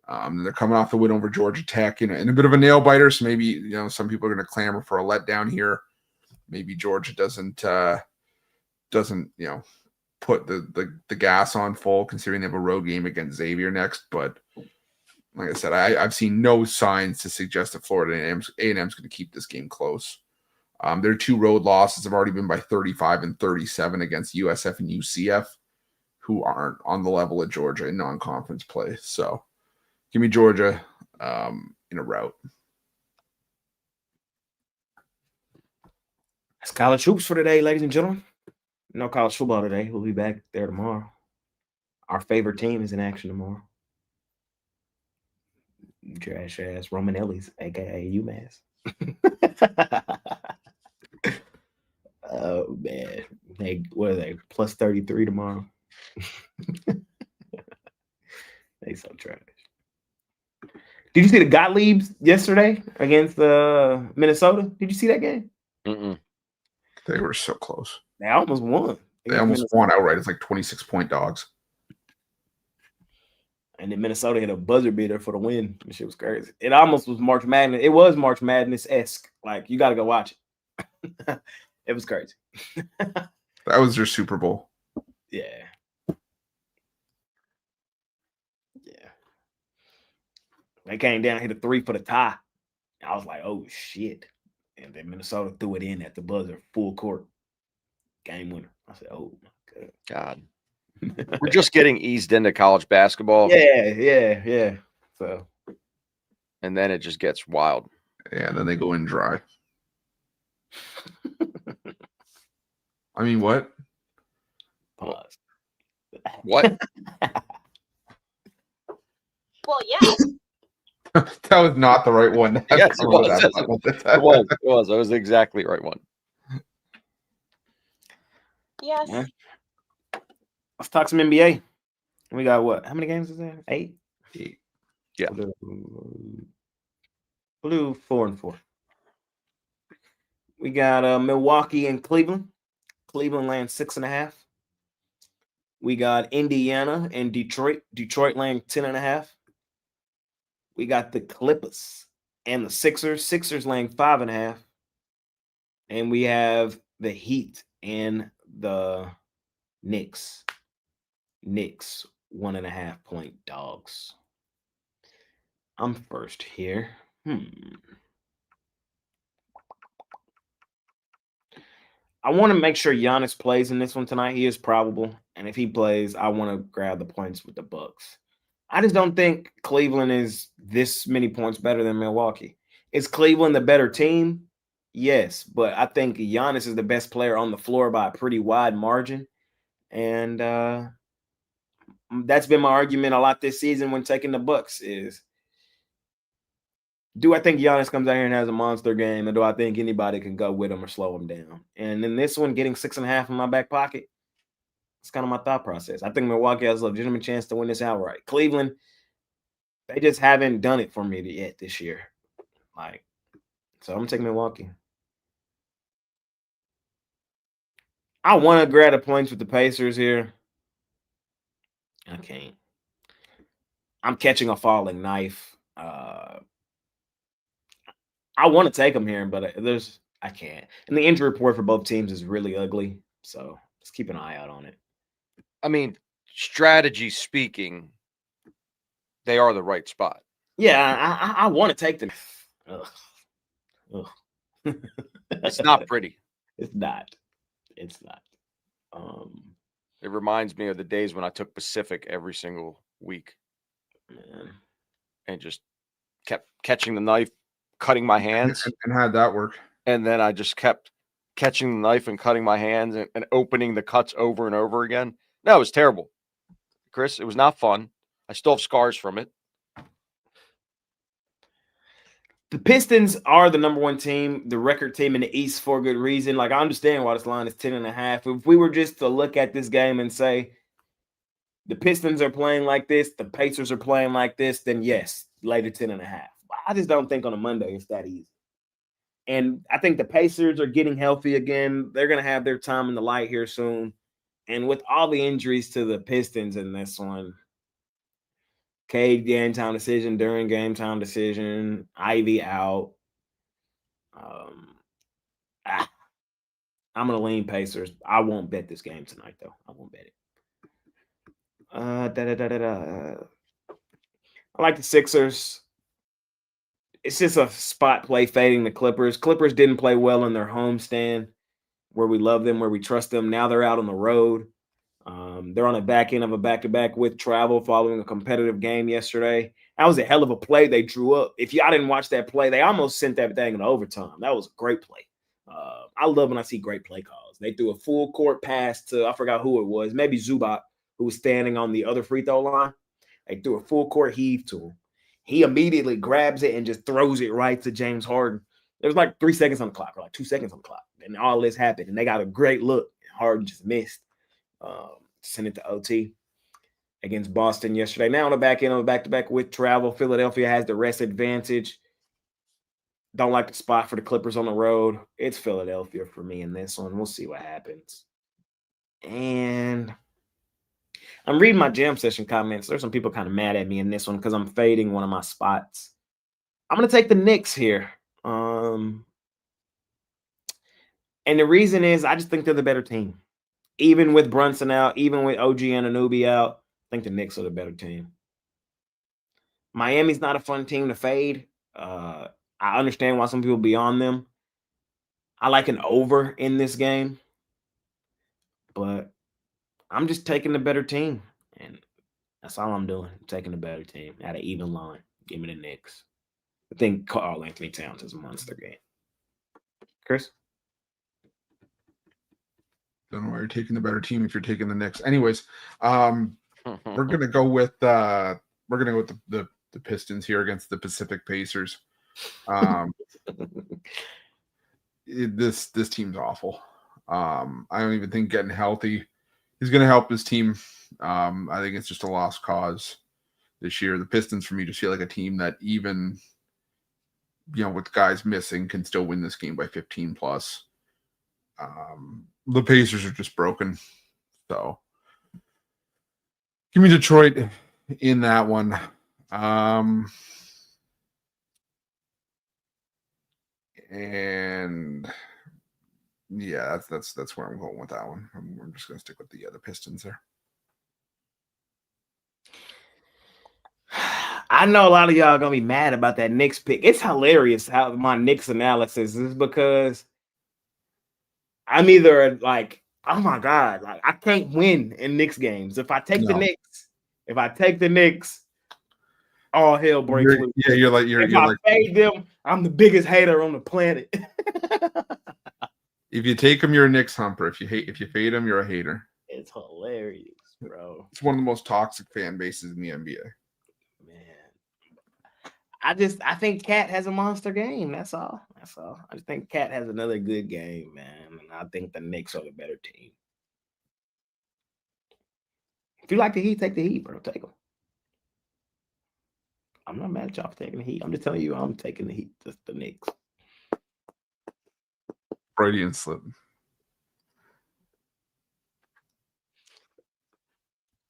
They're coming off the win over Georgia Tech, and a bit of a nail biter. So maybe some people are going to clamor for a letdown here. Maybe Georgia doesn't put the gas on full, considering they have a road game against Xavier next. But like I said, I've seen no signs to suggest that Florida A&M's going to keep this game close. Their two road losses have already been by 35 and 37 against USF and UCF, who aren't on the level of Georgia in non-conference play. So give me Georgia in a rout. That's college hoops for today, ladies and gentlemen. No college football today. We'll be back there tomorrow. Our favorite team is in action tomorrow. Trash ass Romanelli's, aka UMass. Oh man, what are they? Plus 33 tomorrow. They so trash. Did you see the Gottliebs yesterday against Minnesota? Did you see that game? Mm-mm. They were so close. They almost won. They almost won outright. It's like 26-point dogs. And then Minnesota hit a buzzer beater for the win. That shit was crazy. It almost was March Madness. It was March Madness-esque. Like, you got to go watch it. It was crazy. That was their Super Bowl. Yeah. Yeah. They came down, hit a 3 for the tie. I was like, oh, shit. And then Minnesota threw it in at the buzzer, full court. Game winner. I said, oh, my God. We're just getting eased into college basketball. Yeah. So, and then it just gets wild. Yeah, then they go in dry. I mean, what? Pause. What? Well, yeah. That was not the right one. Yes, it was. It was. That was the exactly right one. Yes. Yeah. Let's talk some NBA. We got what? How many games is there? 8? 8. Yeah. We'll do 4 and 4. We got Milwaukee and Cleveland. Cleveland laying 6.5. We got Indiana and Detroit. Detroit laying 10.5. We got the Clippers and the Sixers. Sixers laying 5.5. And we have the Heat and the Knicks. Knicks 1.5 point dogs. I'm first here. I want to make sure Giannis plays in this one tonight. He is probable. And if he plays, I want to grab the points with the Bucks. I just don't think Cleveland is this many points better than Milwaukee. Is Cleveland the better team? Yes, but I think Giannis is the best player on the floor by a pretty wide margin. And that's been my argument a lot this season when taking the Bucks is, do I think Giannis comes out here and has a monster game, and do I think anybody can go with him or slow him down? And in this one, getting 6.5 in my back pocket, it's kind of my thought process. I think Milwaukee has a legitimate chance to win this outright. Cleveland, they just haven't done it for me yet this year. So I'm taking Milwaukee. I want to grab the points with the Pacers here. I can't. I'm catching a falling knife. I want to take them here, but I can't. And the injury report for both teams is really ugly. So let's keep an eye out on it. I mean, strategy speaking, they are the right spot. Yeah, I want to take them. Ugh. It's not pretty. It's not. It reminds me of the days when I took Pacific every single week. Man. And just kept catching the knife, cutting my hands. And how'd that work? And then I just kept catching the knife and cutting my hands and opening the cuts over and over again. No, it was terrible. Chris, it was not fun. I still have scars from it. The Pistons are the number one team, the record team in the East for a good reason. I understand why this line is 10.5. If we were just to look at this game and say the Pistons are playing like this, the Pacers are playing like this, then yes, lay the 10.5. I just don't think on a Monday it's that easy. And I think the Pacers are getting healthy again. They're going to have their time in the light here soon. And with all the injuries to the Pistons in this one, Cade game time decision, during game time decision, Ivy out. I'm going to lean Pacers. I won't bet this game tonight, though. I won't bet it. I like the Sixers. It's just a spot play fading the Clippers. Clippers didn't play well in their homestand where we love them, where we trust them. Now they're out on the road. They're on the back end of a back-to-back with travel following a competitive game yesterday. That was a hell of a play they drew up. If y'all didn't watch that play, they almost sent that thing in overtime. That was a great play. I love when I see great play calls. They threw a full court pass to, I forgot who it was, maybe Zubac, who was standing on the other free throw line. They threw a full court heave to him. He immediately grabs it and just throws it right to James Harden. There was 3 seconds on the clock, or 2 seconds on the clock, and all this happened. And they got a great look. Harden just missed. Sent it to OT against Boston yesterday. Now on the back end of a back-to-back with travel, Philadelphia has the rest advantage. Don't like the spot for the Clippers on the road. It's Philadelphia for me in this one. We'll see what happens. And I'm reading my jam session comments. There's some people kind of mad at me in this one because I'm fading one of my spots. I'm going to take the Knicks here. And the reason is I just think they're the better team. Even with Brunson out, even with OG Anunoby out, I think the Knicks are the better team. Miami's not a fun team to fade. I understand why some people be on them. I like an over in this game. But I'm just taking the better team. And that's all I'm doing. Taking the better team at an even line. Give me the Knicks. I think Karl Anthony Towns is a monster game. Chris? Don't know why you're taking the better team if you're taking the Knicks. Anyways, we're gonna go with the Pistons here against the Pacific Pacers. This team's awful. I don't even think getting healthy is gonna help this team. I think it's just a lost cause this year. The Pistons for me just feel like a team that even with guys missing can still win this game by 15 plus. The Pacers are just broken. So give me Detroit in that one. And yeah, that's where I'm going with that one. I'm just going to stick with the Pistons there. I know a lot of y'all gonna be mad about that Knicks pick. It's hilarious how my Knicks analysis is because I'm either like, oh my god, like I can't win in Knicks games. If I take the Knicks, all hell breaks loose. Yeah, you're like If I fade them, I'm the biggest hater on the planet. If you take them, you're a Knicks humper. If you fade them, you're a hater. It's hilarious, bro. It's one of the most toxic fan bases in the NBA. Man, I think Cat has a monster game. That's all. I just think Cat has another good game, man. And I think the Knicks are the better team. If you like the Heat, take the Heat, bro. Take them. I'm not mad at y'all for taking the Heat. I'm just telling you, I'm taking the Heat. Just the Knicks. Freudian slip.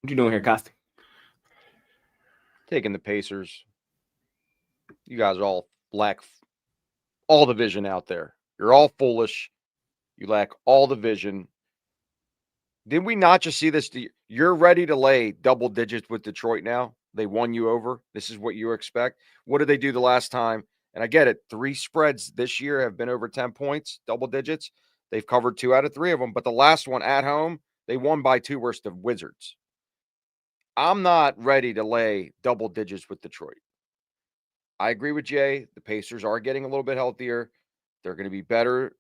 What you doing here, Costa? Taking the Pacers. You guys all lack all the vision out there. You're all foolish. You lack all the vision. Did we not just see this? You're ready to lay double digits with Detroit now. They won you over. This is what you expect. What did they do the last time? And I get it. 3 spreads this year have been over 10 points, double digits. They've covered 2 out of 3 of them. But the last one at home, they won by 2 versus the Wizards. I'm not ready to lay double digits with Detroit. I agree with Jay. The Pacers are getting a little bit healthier. They're going to be better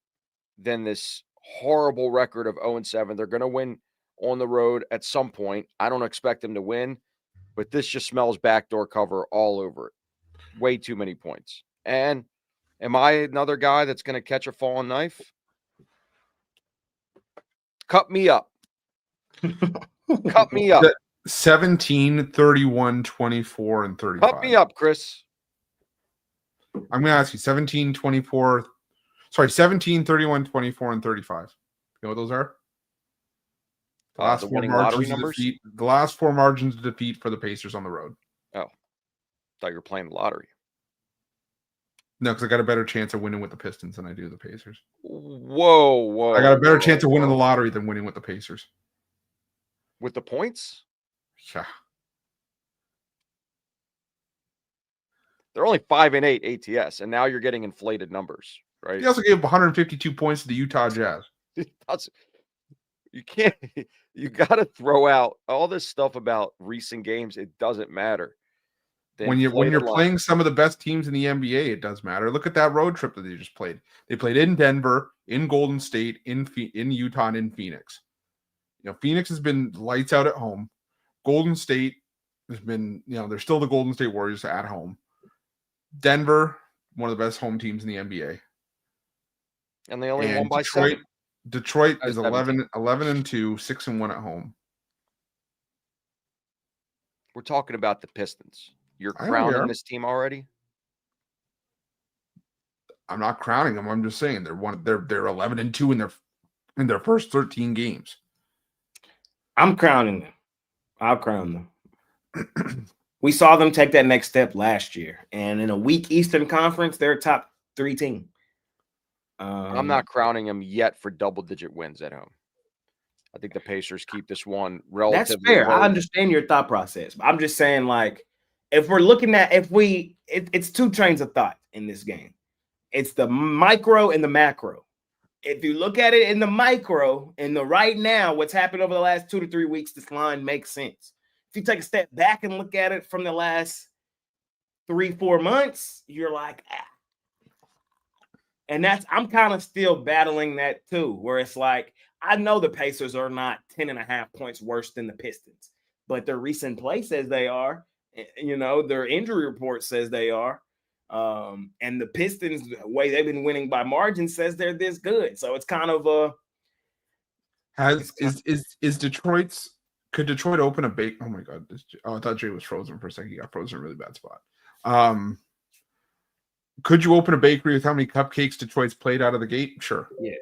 than this horrible record of 0-7. They're going to win on the road at some point. I don't expect them to win, but this just smells backdoor cover all over it. Way too many points. And am I another guy that's going to catch a falling knife? Cut me up. Cut me up. 17, 31, 24, and 35. Cut me up, Chris. I'm going to ask you 17, 24. Sorry, 17, 31, 24, and 35. You know what those are? The last The 4 winning lottery margins of numbers? defeat. The last 4 margins of defeat for the Pacers on the road. Oh, thought you were playing the lottery. No, because I got a better chance of winning with the Pistons than I do the Pacers. Whoa. I got a better chance of winning the lottery than winning with the Pacers. With the points? Yeah. They're only 5-8 ATS, and now you're getting inflated numbers, right? He also gave 152 points to the Utah Jazz. You can't. You got to throw out all this stuff about recent games. It doesn't matter. When you're playing some of the best teams in the NBA, it does matter. Look at that road trip that they just played. They played in Denver, in Golden State, in Utah, and in Phoenix. You know, Phoenix has been lights out at home. Golden State has been, they're still the Golden State Warriors at home. Denver, one of the best home teams in the NBA. And they only won by 7. Detroit is 11-2, 6-1 at home. We're talking about the Pistons. You're crowning this team already? I'm not crowning them. I'm just saying they're 11-2 in their first 13 games. I'm crowning them. I'll crown them. We saw them take that next step last year, and in a weak Eastern Conference, they're a top 3 team. I'm not crowning them yet for double-digit wins at home. I think the Pacers keep this one relatively. That's fair. low. I understand your thought process. But I'm just saying, like, if we're looking at it's 2 trains of thought in this game. It's the micro and the macro. If you look at it in the micro, in the right now, what's happened over the last 2 to 3 weeks, this line makes sense. If you take a step back and look at it from the last 3-4 months, you're like, And I'm kind of still battling that too, where it's like, I know the Pacers are not 10.5 points worse than the Pistons, but their recent play says they are. Their injury report says they are. And the Pistons, the way they've been winning by margin, says they're this good. So it's kind of is Detroit's. Could Detroit open a bake? Oh my God! I thought Jay was frozen for a second. He got frozen in a really bad spot. Could you open a bakery with how many cupcakes Detroit's played out of the gate? Sure. yes.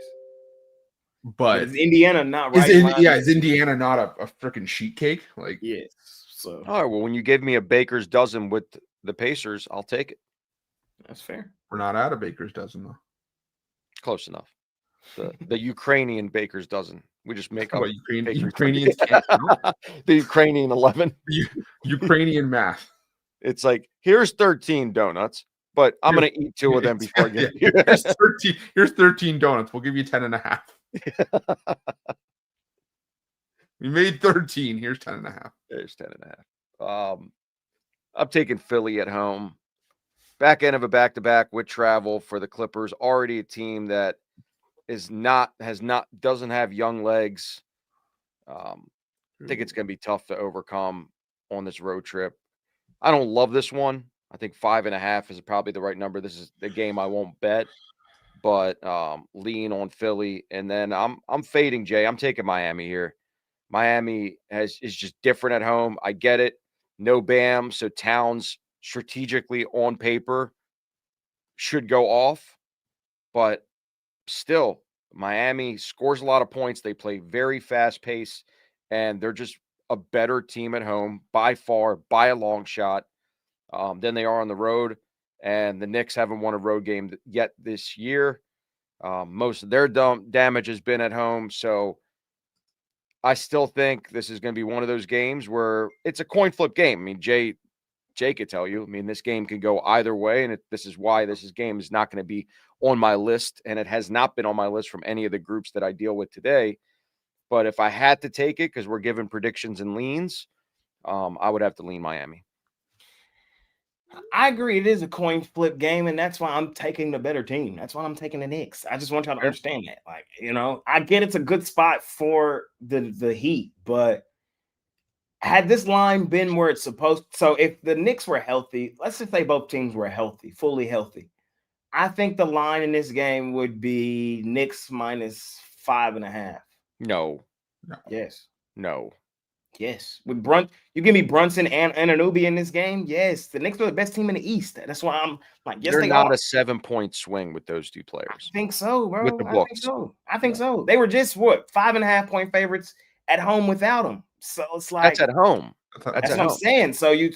But is Indiana not right? Is Indiana not a freaking sheet cake? Like, yes. So all right. Well, when you give me a baker's dozen with the Pacers, I'll take it. That's fair. We're not out of baker's dozen though. Close enough. The Ukrainian baker's dozen. We just make up Ukrainians. the Ukrainian 11. Ukrainian math. It's like, here's 13 donuts, but I'm going to eat 2 of them before I get here. Here's 13 donuts. We'll give you 10.5. We made 13. Here's 10.5. There's 10.5. I'm taking Philly at home. Back end of a back-to-back with travel for the Clippers. Already a team that doesn't have young legs. I think it's going to be tough to overcome on this road trip. I don't love this one. I think 5.5 is probably the right number. This is the game I won't bet, but lean on Philly. And then I'm fading Jay. I'm taking Miami here. Miami is just different at home. I get it. No Bam, so Towns strategically on paper should go off, but still, Miami scores a lot of points. They play very fast pace, and they're just a better team at home by far, by a long shot, than they are on the road. And the Knicks haven't won a road game yet this year. Most of their damage has been at home. So I still think this is going to be one of those games where it's a coin flip game. I mean, Jay could tell you, I mean, this game can go either way. And this is why this game is not going to be on my list. And it has not been on my list from any of the groups that I deal with today. But if I had to take it, because we're giving predictions and leans, I would have to lean Miami. I agree. It is a coin flip game, and that's why I'm taking the better team. That's why I'm taking the Knicks. I just want y'all to understand that. Like, I get it's a good spot for the Heat, but had this line been where it's supposed, so if the Knicks were healthy, let's just say both teams were healthy, fully healthy, I think the line in this game would be Knicks minus 5.5. No. Yes. No. Yes. With you give me Brunson and Anunoby in this game. Yes. The Knicks are the best team in the East. That's why I'm like, yes, they're not a 7-point swing with those two players. I think so, bro. With the books. I think so. They were just 5.5 point favorites at home without them. So it's like that's at home. That's what I'm saying. So you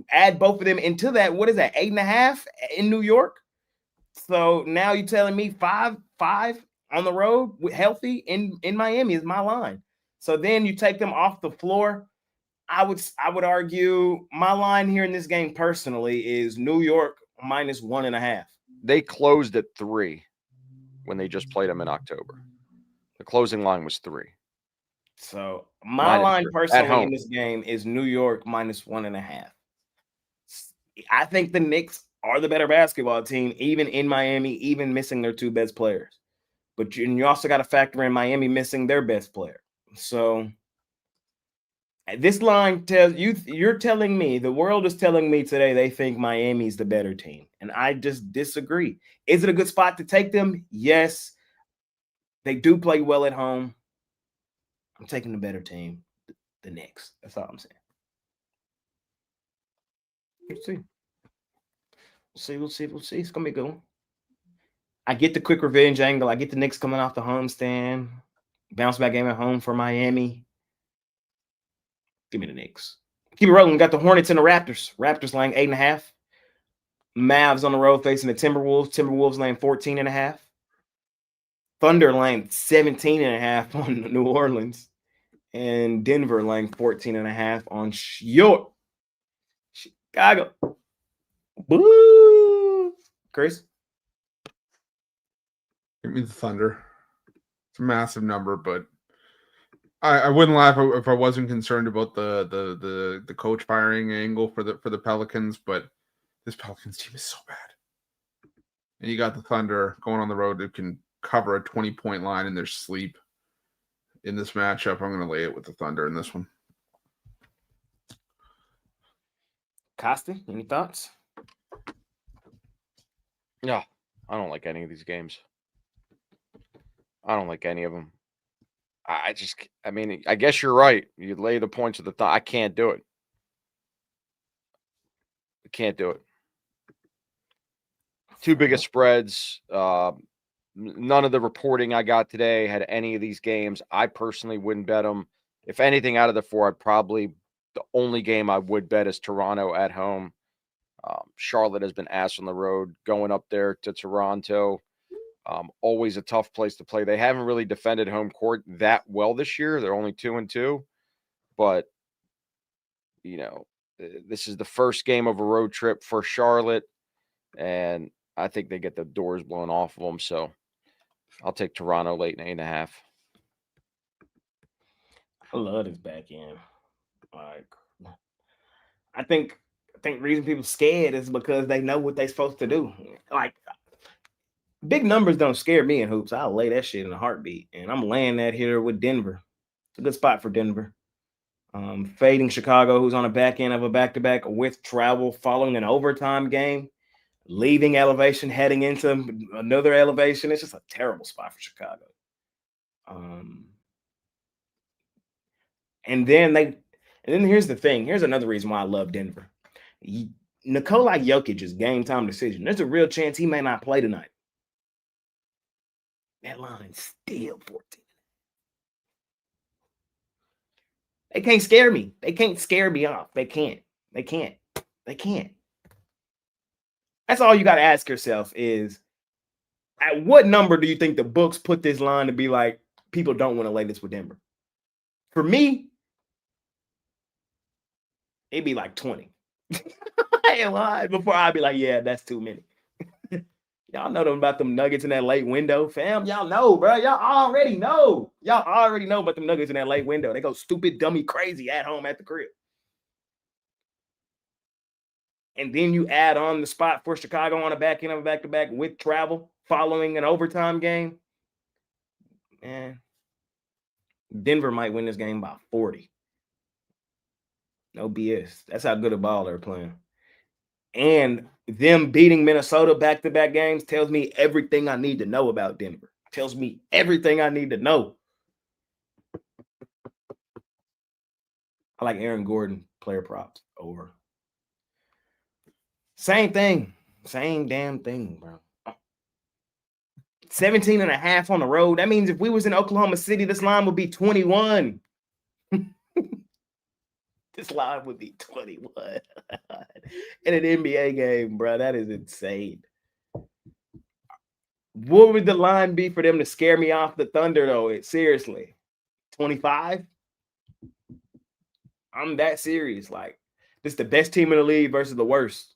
add both of them into that. What is that? 8.5 in New York. So now you're telling me 5 on the road with healthy in Miami is my line. So then you take them off the floor. I would argue my line here in this game personally is New York minus 1.5. They closed at 3 when they just played them in October. The closing line was 3. So my line personally in this game is New York minus 1.5. I think the Knicks are the better basketball team, even in Miami, even missing their 2 best players. But you also got to factor in Miami missing their best player. So this line tells you're telling me, the world is telling me today they think Miami's the better team. And I just disagree. Is it a good spot to take them? Yes. They do play well at home. I'm taking the better team, the Knicks. That's all I'm saying. We'll see. It's going to be a good one. I get the quick revenge angle. I get the Knicks coming off the homestand. Bounce back game at home for Miami. Give me the Knicks. Keep it rolling. We got the Hornets and the Raptors. Raptors laying 8.5. Mavs on the road facing the Timberwolves. Timberwolves laying 14.5. Thunder laying 17.5 on New Orleans. And Denver laying 14.5 on Chicago. Boo! Chris? Give me the Thunder. It's a massive number, but I wouldn't laugh if I wasn't concerned about the coach firing angle for the Pelicans, but this Pelicans team is so bad. And you got the Thunder going on the road who can cover a 20-point line in their sleep. In this matchup, I'm going to lay it with the Thunder in this one. Costa, any thoughts? Yeah, I don't like any of these games. I don't like any of them. I guess you're right. You lay the points of the I can't do it. I can't do it. 2 biggest spreads. None of the reporting I got today had any of these games. I personally wouldn't bet them. If anything out of the 4, the only game I would bet is Toronto at home. Charlotte has been ass on the road going up there to Toronto. Always a tough place to play. They haven't really defended home court that well this year. They're only 2-2, but this is the first game of a road trip for Charlotte, and I think they get the doors blown off of them. So I'll take Toronto late in 8.5. I love this back end. Like, I think the reason people scared is because they know what they're supposed to do. Like, big numbers don't scare me in hoops. I'll lay that shit in a heartbeat, and I'm laying that here with Denver. It's a good spot for Denver. Fading Chicago, who's on the back end of a back-to-back with travel following an overtime game, leaving elevation, heading into another elevation. It's just a terrible spot for Chicago. And then here's the thing. Here's another reason why I love Denver. Nikola Jokic is game time decision. There's a real chance he may not play tonight. That line's still 14. They can't scare me. They can't scare me off. They can't. That's all you got to ask yourself is, at what number do you think the books put this line to be like, people don't want to lay this with Denver? For me, it'd be like 20. I ain't lying. Before I'd be like, yeah, that's too many. Y'all know about them Nuggets in that late window, fam. Y'all know, bro. Y'all already know. Y'all already know about them Nuggets in that late window. They go stupid, dummy, crazy at home at the crib. And then you add on the spot for Chicago on the back end of a back-to-back with travel following an overtime game. Man, Denver might win this game by 40. No BS. That's how good a ball they're playing. And them beating Minnesota back-to-back games tells me everything I need to know about Denver. Tells me everything I need to know. I like Aaron Gordon player props over. Same thing. Same damn thing, bro. 17.5 on the road. That means if we was in Oklahoma City, this line would be 21. This line would be 21 in an NBA game, bro. That is insane. What would the line be for them to scare me off the Thunder, though? Seriously, 25? I'm that serious. Like, this is the best team in the league versus the worst.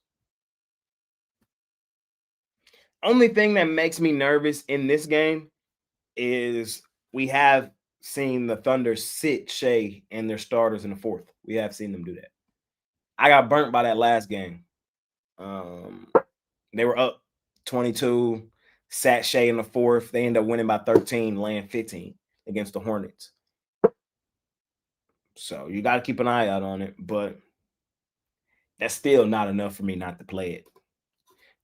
Only thing that makes me nervous in this game is we have seen the Thunder sit Shea and their starters in the fourth. We have seen them do that. I got burnt by that last game. They were up 22, sat Shea in the fourth. They ended up winning by 13, laying 15 against the Hornets. So you got to keep an eye out on it, but that's still not enough for me not to play it.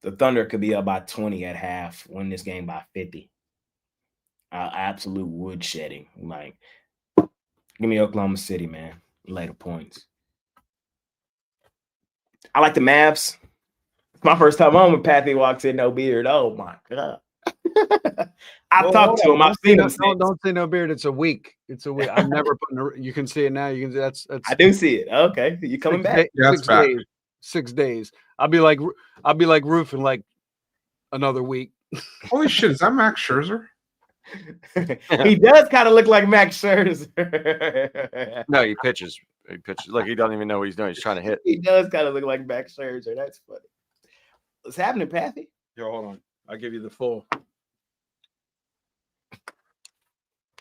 The Thunder could be up by 20 at half, win this game by 50. Absolute woodshedding. Like, give me Oklahoma City, man. Later points. I like the Mavs. It's my first time on with Pathy walks in, no beard. Oh my God. I've talked to him. I've seen him. Don't say no beard. It's a week. It's a week. I'm never putting. You can see it now. You can. That's. I do see it. Okay, you coming back? Yeah, 6 days. 6 days. I'll be like Roof in like another week. Holy shit! Is that Max Scherzer? He does kind of look like Max Scherzer. No, he pitches. He pitches like he doesn't even know what he's doing. He's trying to hit. He does kind of look like Max Scherzer. That's funny. What's happening, Pathy? Yo, hold on. I'll give you the full.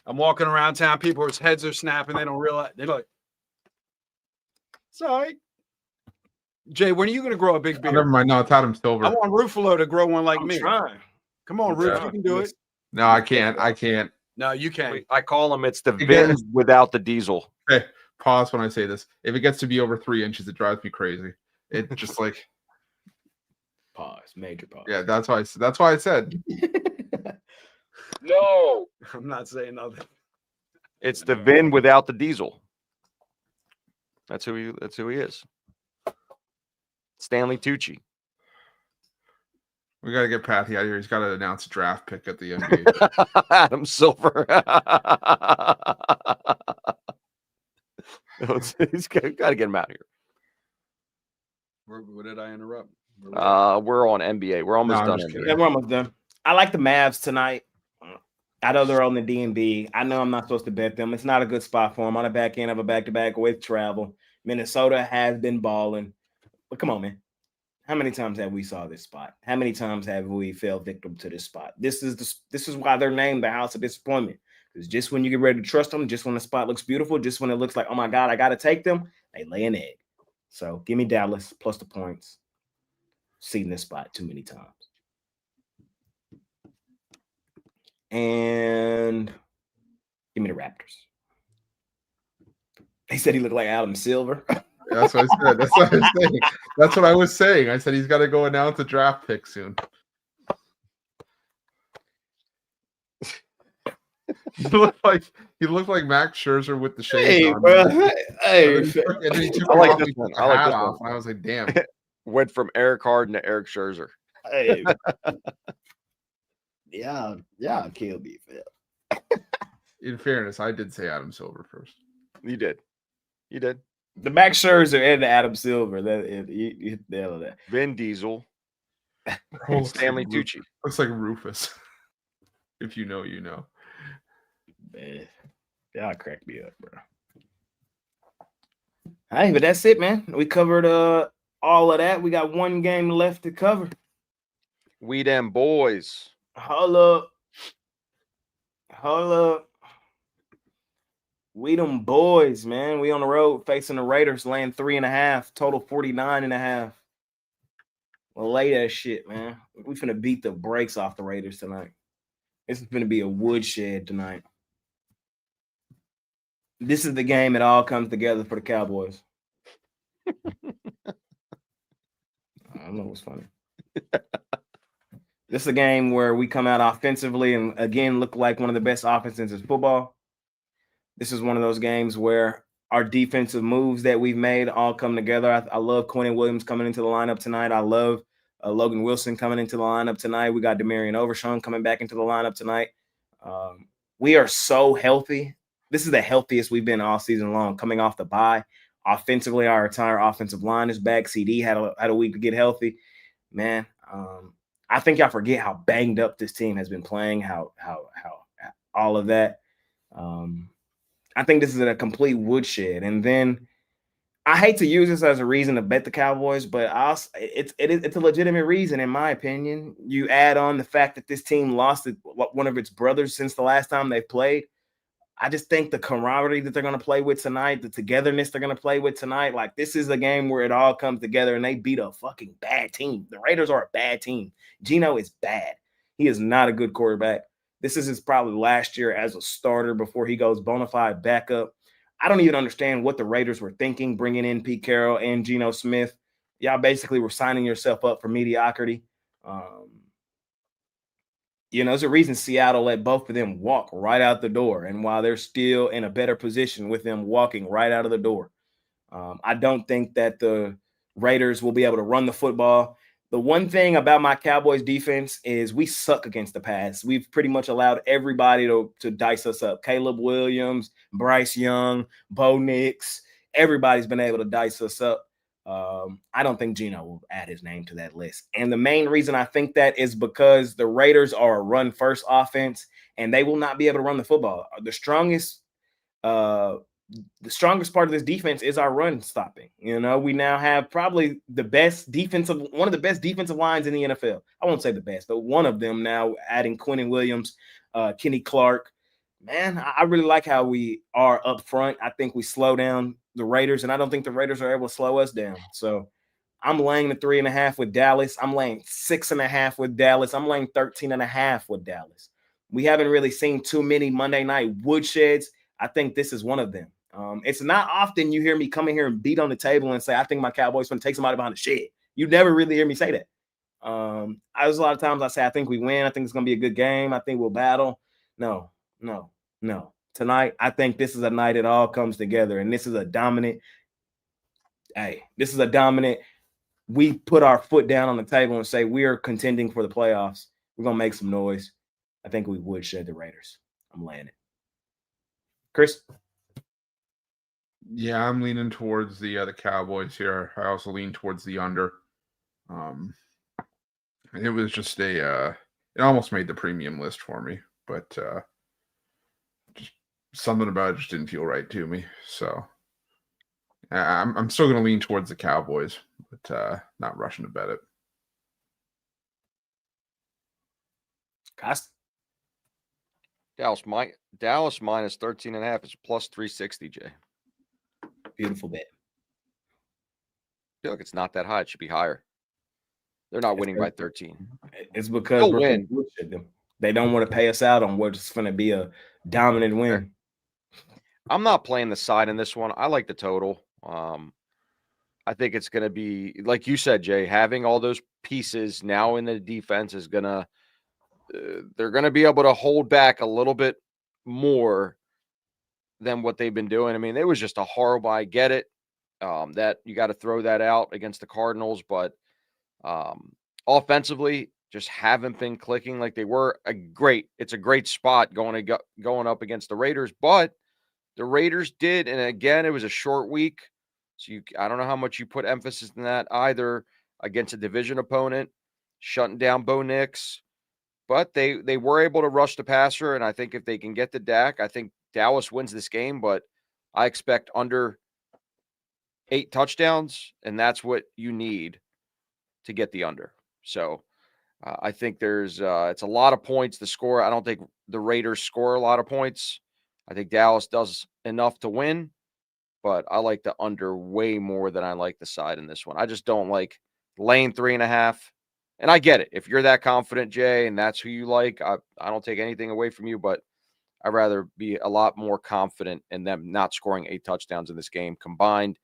I'm walking around town. People's heads are snapping. They don't realize. They're like, sorry. Jay, when are you going to grow a big Oh, beard? never mind. No, it's Adam Silver. I want Ruffalo to grow one like I'm me. trying. Come on, Roof. You can do it. No, I can't. I can't. No, you can't. I call him. It's the Again. Vins without the diesel. Hey, pause when I say this. If it gets to be over 3 inches, it drives me crazy. It just like, Pause. Major pause. yeah, that's why I said. No, I'm not saying nothing. it's the Vin without the diesel. That's who he is. Stanley Tucci. We got to get Pathy out of here. He's got to announce a draft pick at the NBA. Adam Silver. He's got to get him out of here. What did I interrupt? We're on NBA. We're almost No, I'm done. just kidding. NBA. Yeah, we're almost done. I like the Mavs tonight. I know they're on the DNB. I know I'm not supposed to bet them. It's not a good spot for them on the back end of a back-to-back with travel. Minnesota has been balling. But come on, man. How many times have we saw this spot? How many times have we fell victim to this spot? This is why they're named the House of Disappointment. Because just when you get ready to trust them, just when the spot looks beautiful, just when it looks like, oh my God, I got to take them, they lay an egg. So give me Dallas plus the points. Seen this spot too many times. And give me the Raptors. He said he looked like Adam Silver. That's what I said. That's what I was saying. That's what I was saying. I said he's got to go announce a draft pick soon. He looked like Max Scherzer with the shades on. Bro. Hey, and then he took I like off, this he one. took the I like hat this off, one. and I was like, damn. Went from Eric Harden to Eric Scherzer. Hey. yeah, kill me, Phil. In fairness, I did say Adam Silver first. You did. The Max Scherzer and the Adam Silver. That. Vin Diesel. Looks Stanley like Tucci. Looks like Rufus. If you know, you know. Man, y'all crack me up, bro. Hey, but that's it, man. We covered all of that. We got one game left to cover. We them boys. Hold up. We them boys, man. We on the road facing the Raiders, laying 3.5, total 49.5. Well, lay that shit, man. We finna beat the brakes off the Raiders tonight. This is finna be a woodshed tonight. This is the game it all comes together for the Cowboys. I don't know what's funny. This is a game where we come out offensively and again look like one of the best offenses in football. This is one of those games where our defensive moves that we've made all come together. I love Quentin Williams coming into the lineup tonight. I love Logan Wilson coming into the lineup tonight. We got Demarion Overshown coming back into the lineup tonight. We are so healthy. This is the healthiest we've been all season long, coming off the bye. Offensively, our entire offensive line is back. CD had a week to get healthy. Man, I think y'all forget how banged up this team has been playing, how all of that. I think this is a complete woodshed. And then I hate to use this as a reason to bet the Cowboys, but it's a legitimate reason, in my opinion. You add on the fact that this team lost one of its brothers since the last time they played. I just think the camaraderie that they're going to play with tonight, the togetherness they're going to play with tonight, like this is a game where it all comes together and they beat a fucking bad team. The Raiders are a bad team. Geno is bad. He is not a good quarterback. This is his probably last year as a starter before he goes bona fide backup. I don't even understand what the Raiders were thinking, bringing in Pete Carroll and Geno Smith. Y'all basically were signing yourself up for mediocrity. There's a reason Seattle let both of them walk right out the door. And while they're still in a better position with them walking right out of the door, I don't think that the Raiders will be able to run the football. The one thing about my Cowboys defense is we suck against the pass. We've pretty much allowed everybody to dice us up. Caleb Williams, Bryce Young, Bo Nix, everybody's been able to dice us up. I don't think Geno will add his name to that list. And the main reason I think that is because the Raiders are a run-first offense, and they will not be able to run the football. The strongest part of this defense is our run stopping. We now have probably one of the best defensive lines in the NFL. I won't say the best, but one of them now, adding Quentin Williams, Kenny Clark. Man, I really like how we are up front. I think we slow down the Raiders, and I don't think the Raiders are able to slow us down. So I'm laying the 3.5 with Dallas. I'm laying 6.5 with Dallas. I'm laying 13.5 with Dallas. We haven't really seen too many Monday night woodsheds. I think this is one of them. It's not often you hear me come in here and beat on the table and say, I think my Cowboys going to take somebody behind the shed. You never really hear me say that. There's a lot of times I say, I think we win. I think it's going to be a good game. I think we'll battle. No. Tonight, I think this is a night it all comes together, and this is a dominant. We put our foot down on the table and say we are contending for the playoffs. We're going to make some noise. I think we would shed the Raiders. I'm laying it. Chris? Yeah, I'm leaning towards the Cowboys here. I also lean towards the under. It was just it almost made the premium list for me, but just something about it just didn't feel right to me. So I'm still going to lean towards the Cowboys, but not rushing to bet it. Cost. Dallas minus 13.5 is plus 360, Jay. Beautiful bet. I feel like it's not that high. It should be higher. They're not winning by 13. It's because They'll we're win. gonna bullshit them. They don't want to pay us out on what's going to be a dominant win. I'm not playing the side in this one. I like the total. I think it's going to be, like you said, Jay, having all those pieces now in the defense is going to, they're going to be able to hold back a little bit more than what they've been doing. I mean, it was just a horrible, I get it, that you got to throw that out against the Cardinals, but offensively, just haven't been clicking like they were. It's a great spot going up against the Raiders, but the Raiders did, and again, it was a short week, so I don't know how much you put emphasis in that either against a division opponent, shutting down Bo Nix, but they were able to rush the passer, and I think if they can get to Dak, I think Dallas wins this game, but I expect under 8 touchdowns, and that's what you need to get the under. So I think there's it's a lot of points to score. I don't think the Raiders score a lot of points. I think Dallas does enough to win, but I like the under way more than I like the side in this one. I just don't like laying 3.5. And I get it. If you're that confident, Jay, and that's who you like, I don't take anything away from you, but I'd rather be a lot more confident in them not scoring 8 touchdowns in this game combined,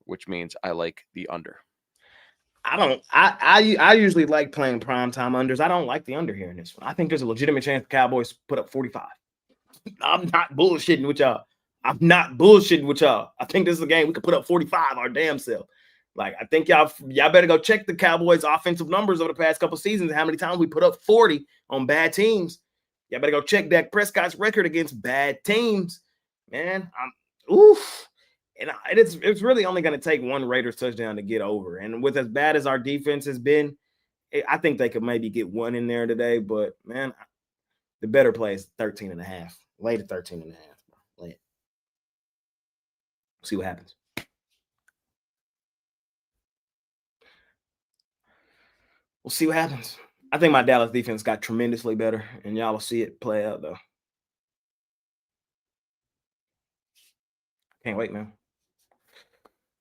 which means I like the under. I usually like playing primetime unders. I don't like the under here in this one. I think there's a legitimate chance the Cowboys put up 45. I'm not bullshitting with y'all. I think this is a game we could put up 45 our damn self. Like, I think y'all better go check the Cowboys' offensive numbers over the past couple seasons and how many times we put up 40 on bad teams. Y'all better go check Dak Prescott's record against bad teams. Man, oof. And it's really only going to take one Raiders touchdown to get over. And with as bad as our defense has been, I think they could maybe get one in there today. But, man, the better play is 13.5. Lay to 13.5. Lay it. See what happens. We'll see what happens. I think my Dallas defense got tremendously better, and y'all will see it play out, though. Can't wait, man.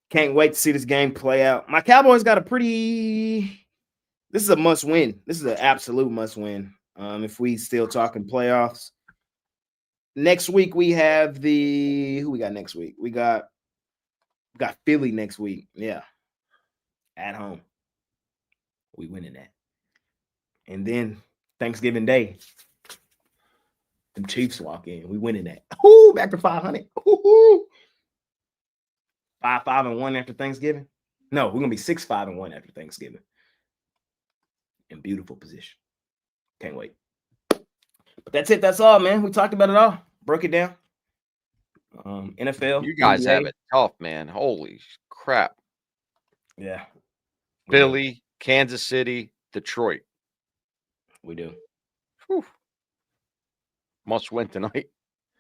Can't wait to see this game play out. My Cowboys got a pretty – this is a must-win. This is an absolute must-win if we still talking playoffs. Next week, we have the – who we got next week? We got Philly next week. Yeah. At home. We winning that. And then Thanksgiving Day, the Chiefs walk in. We winning that. Ooh, back to 500. Ooh. 5-1 after Thanksgiving. No, we're gonna be 6-5-1 after Thanksgiving. In beautiful position. Can't wait. But that's it. That's all, man. We talked about it all. Broke it down. NFL. You guys NBA. have it tough, man. Holy crap. Yeah. Philly, Kansas City, Detroit. We do. Whew. Must win tonight.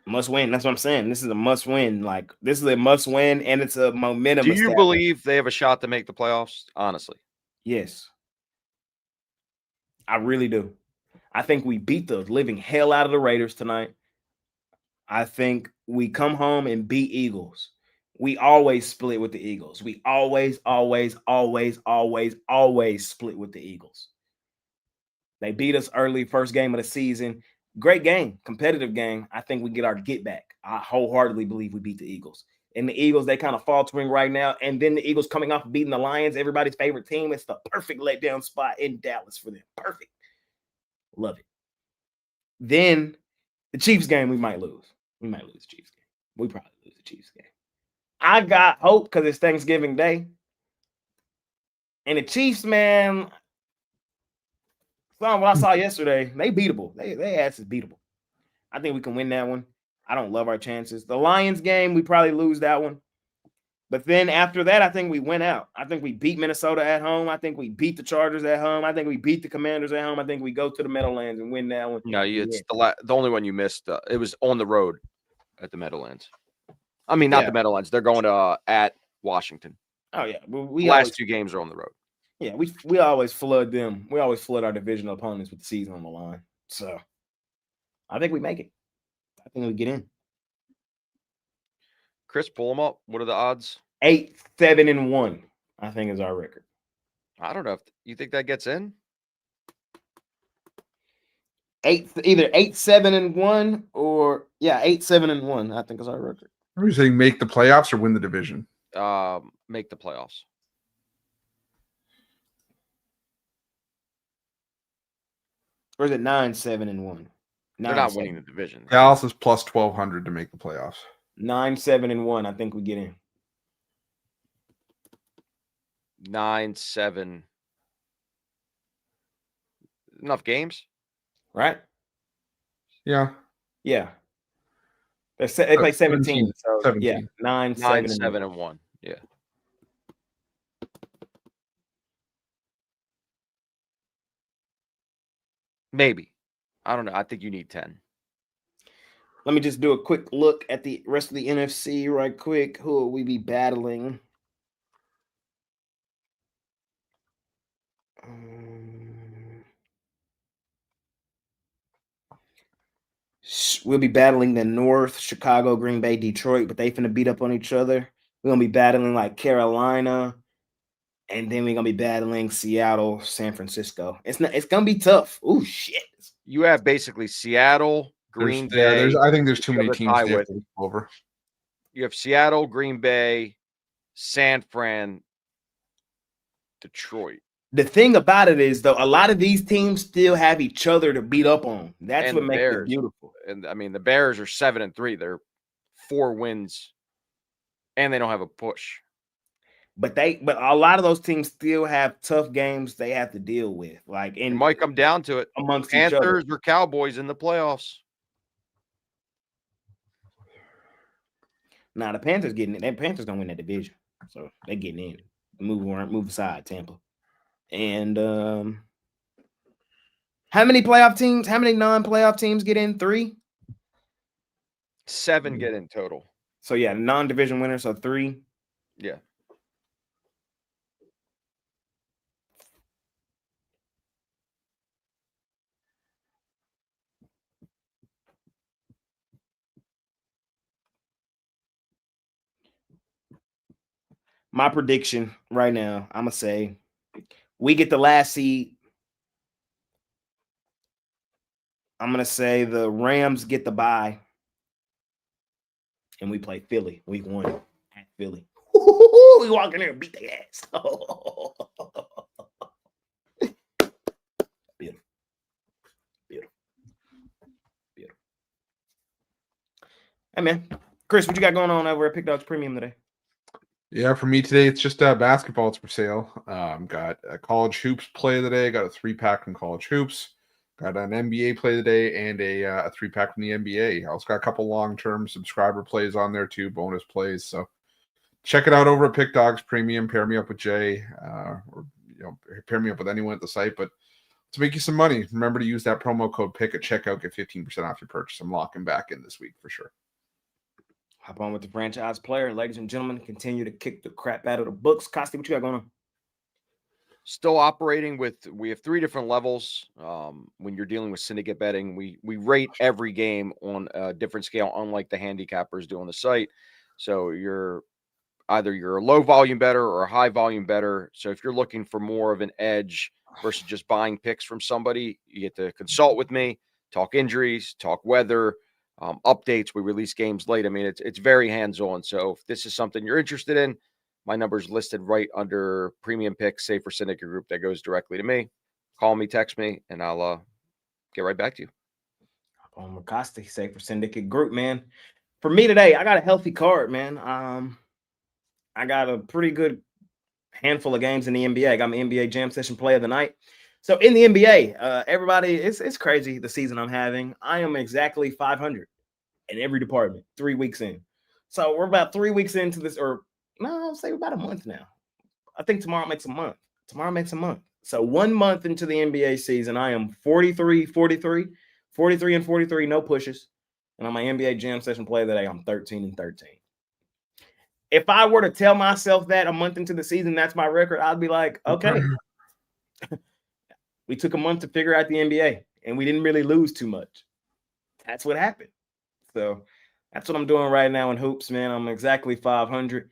Must win. That's what I'm saying. This is a must win. Like, this is a must win, and it's a momentum. Do you believe they have a shot to make the playoffs? Honestly. Yes. I really do. I think we beat the living hell out of the Raiders tonight. I think we come home and beat Eagles. We always split with the Eagles. We always split with the Eagles. They beat us early, first game of the season. Great game, competitive game. I think we get our get back. I wholeheartedly believe we beat the Eagles. And the Eagles, they kind of faltering right now. And then the Eagles coming off beating the Lions, everybody's favorite team. It's the perfect letdown spot in Dallas for them. Perfect. Love it. Then the Chiefs game, we might lose. We might lose the Chiefs game. We probably lose the Chiefs game. I got hope because it's Thanksgiving Day. And the Chiefs, man, from what I saw yesterday, they beatable. They ass is beatable. I think we can win that one. I don't love our chances. The Lions game, we probably lose that one. But then after that, I think we went out. I think we beat Minnesota at home. I think we beat the Chargers at home. I think we beat the Commanders at home. I think we go to the Meadowlands and win that one. No, it's the only one you missed. It was on the road at the Meadowlands. I mean, not the Meadowlands. They're going to at Washington. Oh yeah, The we last always, 2 games are on the road. yeah, we always flood them. We always flood our divisional opponents with the season on the line. So I think we make it. I think we get in. Chris, pull them up. What are the odds? 8-7-1, I think is our record. I don't know. If you think that gets in? Either 8-7-1 or 8-7-1, I think is our record. Are you saying make the playoffs or win the division? Make the playoffs. Or is it 9-7-1? They're not winning the division. Dallas is plus 1,200 to make the playoffs. 9-7-1, I think we get in. 9-7. Enough games? Right? Yeah. Yeah. They play 17. So 17. yeah, 9-7-1. Yeah. Maybe. I don't know. I think you need 10. Let me just do a quick look at the rest of the NFC right quick. Who will we be battling? We'll be battling the North, Chicago, Green Bay, Detroit, but they finna beat up on each other. We're gonna be battling like Carolina, and then we're gonna be battling Seattle, San Francisco. It's gonna be tough. Oh shit. You have basically Seattle, Green Bay. I think there's too you many have a teams tie they have with. to go over. You have Seattle, Green Bay, San Fran, Detroit. The thing about it is, though, a lot of these teams still have each other to beat up on. That's And what the makes Bears. it beautiful. And I mean, the Bears are 7-3. They're 4 wins, and they don't have a push. But a lot of those teams still have tough games they have to deal with. Like It might come down to it. amongst each other. Panthers or Cowboys in the playoffs. Nah, the Panthers getting it. That Panthers gonna win that division, so they getting in. Move aside, Tampa. And how many playoff teams? How many non-playoff teams get in? 3. 7 get in total. So yeah, non-division winners. So 3. Yeah. My prediction right now, I'm gonna say we get the last seed. I'm gonna say the Rams get the bye, and we play Philly week 1 at Philly. We walk in there and beat their ass. Beautiful. Hey man, Chris, what you got going on over at PickDawgz Premium today? Yeah, for me today, it's just basketball. It's for sale. Got a college hoops play today. Got a 3-pack from college hoops. Got an NBA play today and a 3-pack from the NBA. I also got a couple long-term subscriber plays on there too, bonus plays. So check it out over at PickDawgz Premium. Pair me up with Jay, or pair me up with anyone at the site. But to make you some money, remember to use that promo code PICK at checkout. Get 15% off your purchase. I'm locking back in this week for sure. Hop on with the franchise player. Ladies and gentlemen, continue to kick the crap out of the books. Costi, what you got going on? Still operating we have 3 different levels. When you're dealing with syndicate betting, we rate every game on a different scale, unlike the handicappers do on the site. So you're a low volume bettor or a high volume bettor. So if you're looking for more of an edge versus just buying picks from somebody, you get to consult with me, talk injuries, talk weather, updates. We release games late. I mean, it's very hands-on. So if this is something you're interested in, my number is listed right under Premium Picks, Safer Syndicate Group. That goes directly to me. Call me, text me, and I'll get right back to you. Hop on with Costi, Safer Syndicate Group, man. For me today, I got a healthy card, man. I got a pretty good handful of games in the NBA. I got my NBA Jam Session Play of the Night. So in the NBA, everybody, it's crazy the season I'm having. I am exactly 500 in every department, 3 weeks in. So we're about 3 weeks into this, or no, I'll say about a month now. I think tomorrow makes a month. So 1 month into the NBA season, I am 43, and 43, no pushes. And on my NBA Jam Session Play today, I'm 13 and 13. if I were to tell myself that a month into the season, that's my record, I'd be like, okay. We took a month to figure out the NBA, and we didn't really lose too much. That's what happened. So that's what I'm doing right now in hoops, man. I'm exactly 500.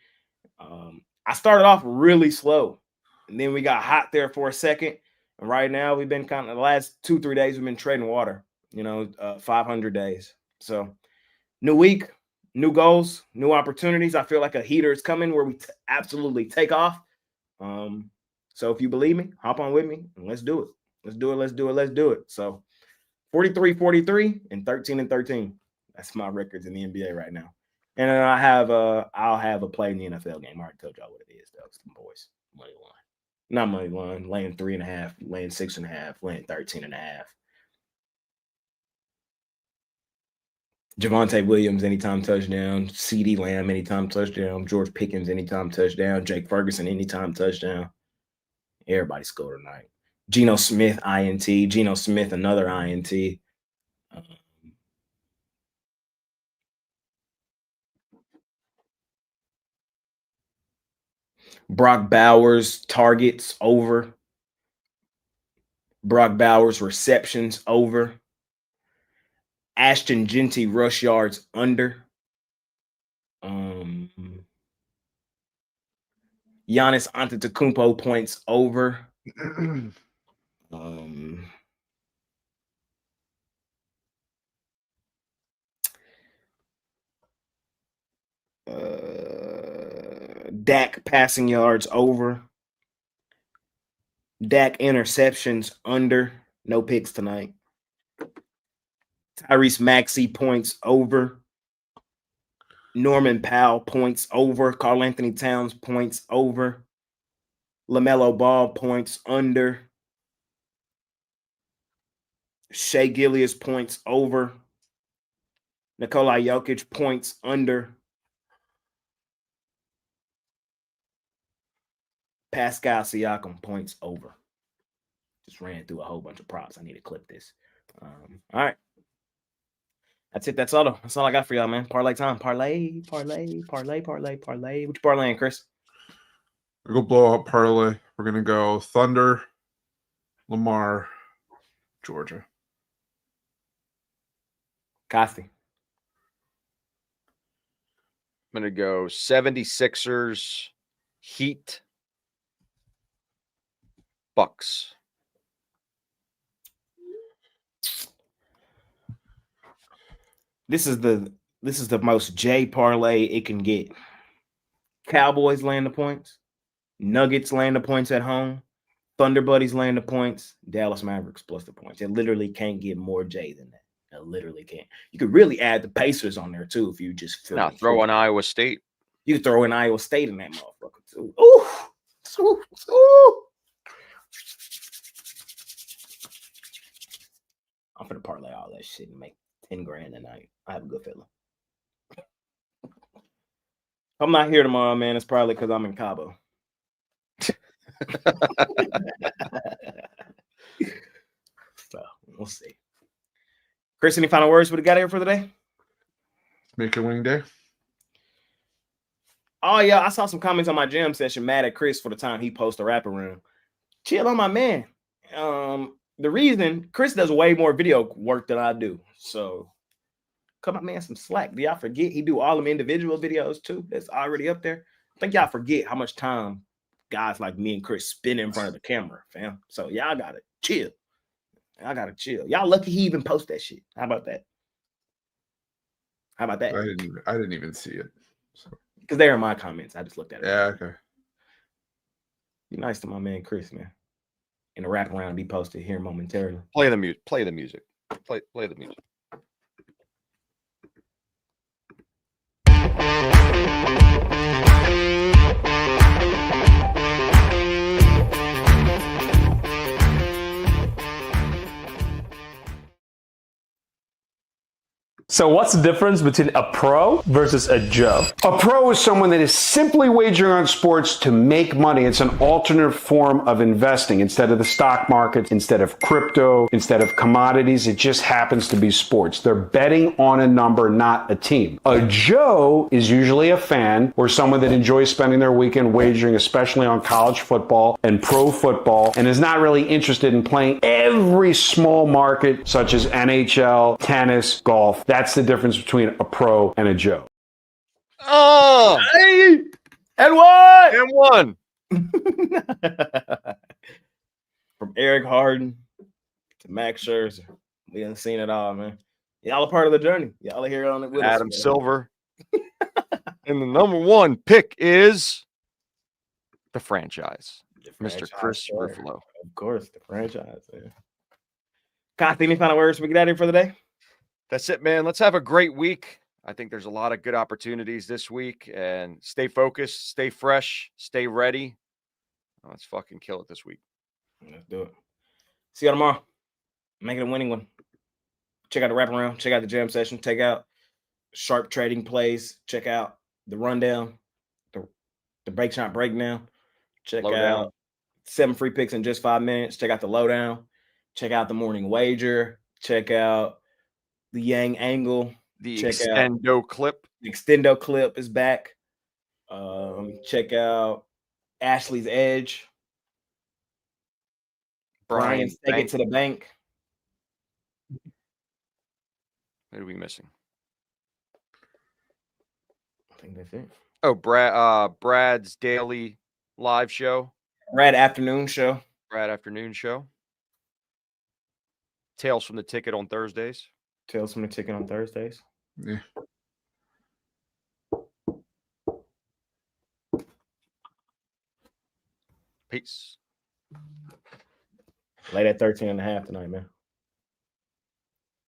I started off really slow, and then we got hot there for a second. And right now, we've been kind of the last 2-3 days, we've been trading water, 500 days. So new week, new goals, new opportunities. I feel like a heater is coming where we absolutely take off. So if you believe me, hop on with me and let's do it. Let's do it. So 43-43 and 13-13. That's my records in the NBA right now. And then I'll have a play in the NFL game. I already told y'all what it is, though. It's the boys. Money line. Not money line. Laying 3.5, laying 6.5, laying 13.5. Javonte Williams, anytime touchdown. CeeDee Lamb, anytime touchdown. George Pickens, anytime touchdown. Jake Ferguson, anytime touchdown. Everybody scored tonight. Geno Smith, INT. Geno Smith, another INT. Brock Bowers, targets, over. Brock Bowers, receptions, over. Ashton Genty, rush yards, under. Giannis Antetokounmpo, points, over. Dak passing yards, over. Dak interceptions, under. No picks tonight. Tyrese Maxey, points, over. Norman Powell, points, over. Karl Anthony Towns, points, over. LaMelo Ball, points, under. Shea Gilgeous, points, over. Nikola Jokic, points, under. Pascal Siakam, points, over. Just ran through a whole bunch of props. I need to clip this. All right. That's it. That's all. That's all I got for y'all, man. Parlay time. Parlay. What you parlaying, Chris? We go blow up parlay. We're gonna go Thunder, Lamar, Georgia. Costi. I'm going to go 76ers, Heat, Bucks. This is the most J parlay it can get. Cowboys land the points. Nuggets land the points at home. Thunder Buddies land the points. Dallas Mavericks plus the points. It literally can't get more J than that. It literally can't. You could really add the Pacers on there too if you just feel. Now throw in Iowa State. You could throw in Iowa State in that motherfucker too. Ooh. I'm gonna parlay all that shit and make 10 grand tonight. I have a good feeling. I'm not here tomorrow, man. It's probably because I'm in Cabo. So we'll see. Chris, any final words? What we got here for the day? Make it wing day. Oh yeah, I saw some comments on my jam session mad at Chris for the time he posted a rap around. Chill on my man. The reason Chris does way more video work than I do. So cut my man some slack. Do y'all forget he do all them individual videos too? That's already up there. I think y'all forget how much time guys like me and Chris spend in front of the camera, fam. So y'all gotta chill. Y'all lucky he even post that shit. How about that? I didn't even see it. So. Because they're in my comments. I just looked at it. Yeah, okay. Be nice to my man Chris, man. And the wrap around be posted here momentarily. Play the music. Play the music. Play the music. So what's the difference between a pro versus a Joe? A pro is someone that is simply wagering on sports to make money. It's an alternate form of investing. Instead of the stock market, instead of crypto, instead of commodities, it just happens to be sports. They're betting on a number, not a team. A Joe is usually a fan or someone that enjoys spending their weekend wagering, especially on college football and pro football, and is not really interested in playing every small market such as NHL, tennis, golf. That's the difference between a pro and a Joe. Oh, Hey, and what? and one. From Eric Harden to Max Scherzer, we done seen it all, man. Y'all are part of the journey. Y'all are here on it with Adam us. man. Silver. And the number one pick is the franchise, The Mr. franchise Chris player. Ruffalo. Of course, the franchise. Man. Kathy, any final words we get out of here for the day? That's it, man. Let's have a great week. I think there's a lot of good opportunities this week, and stay focused, stay fresh, stay ready. Let's fucking kill it this week. Let's do it. See y'all tomorrow. Make it a winning one. Check out the wraparound. Check out the jam session. Check out sharp trading plays. Check out the rundown, the break shot breakdown. Check Lowdown. out 7 free picks in just 5 minutes. Check out the lowdown. Check out the morning wager. Check out the Yang angle. The Check out extendo clip. the extendo clip is back. Check out Ashley's edge. Brian's take it to the bank. What are we missing? I think that's it. Oh, Brad's daily live show, Brad afternoon show. Brad afternoon show. Tales from the Ticket on Thursdays. Tales from the Ticket on Thursdays. Yeah. Peace. Late at 13.5 tonight, man.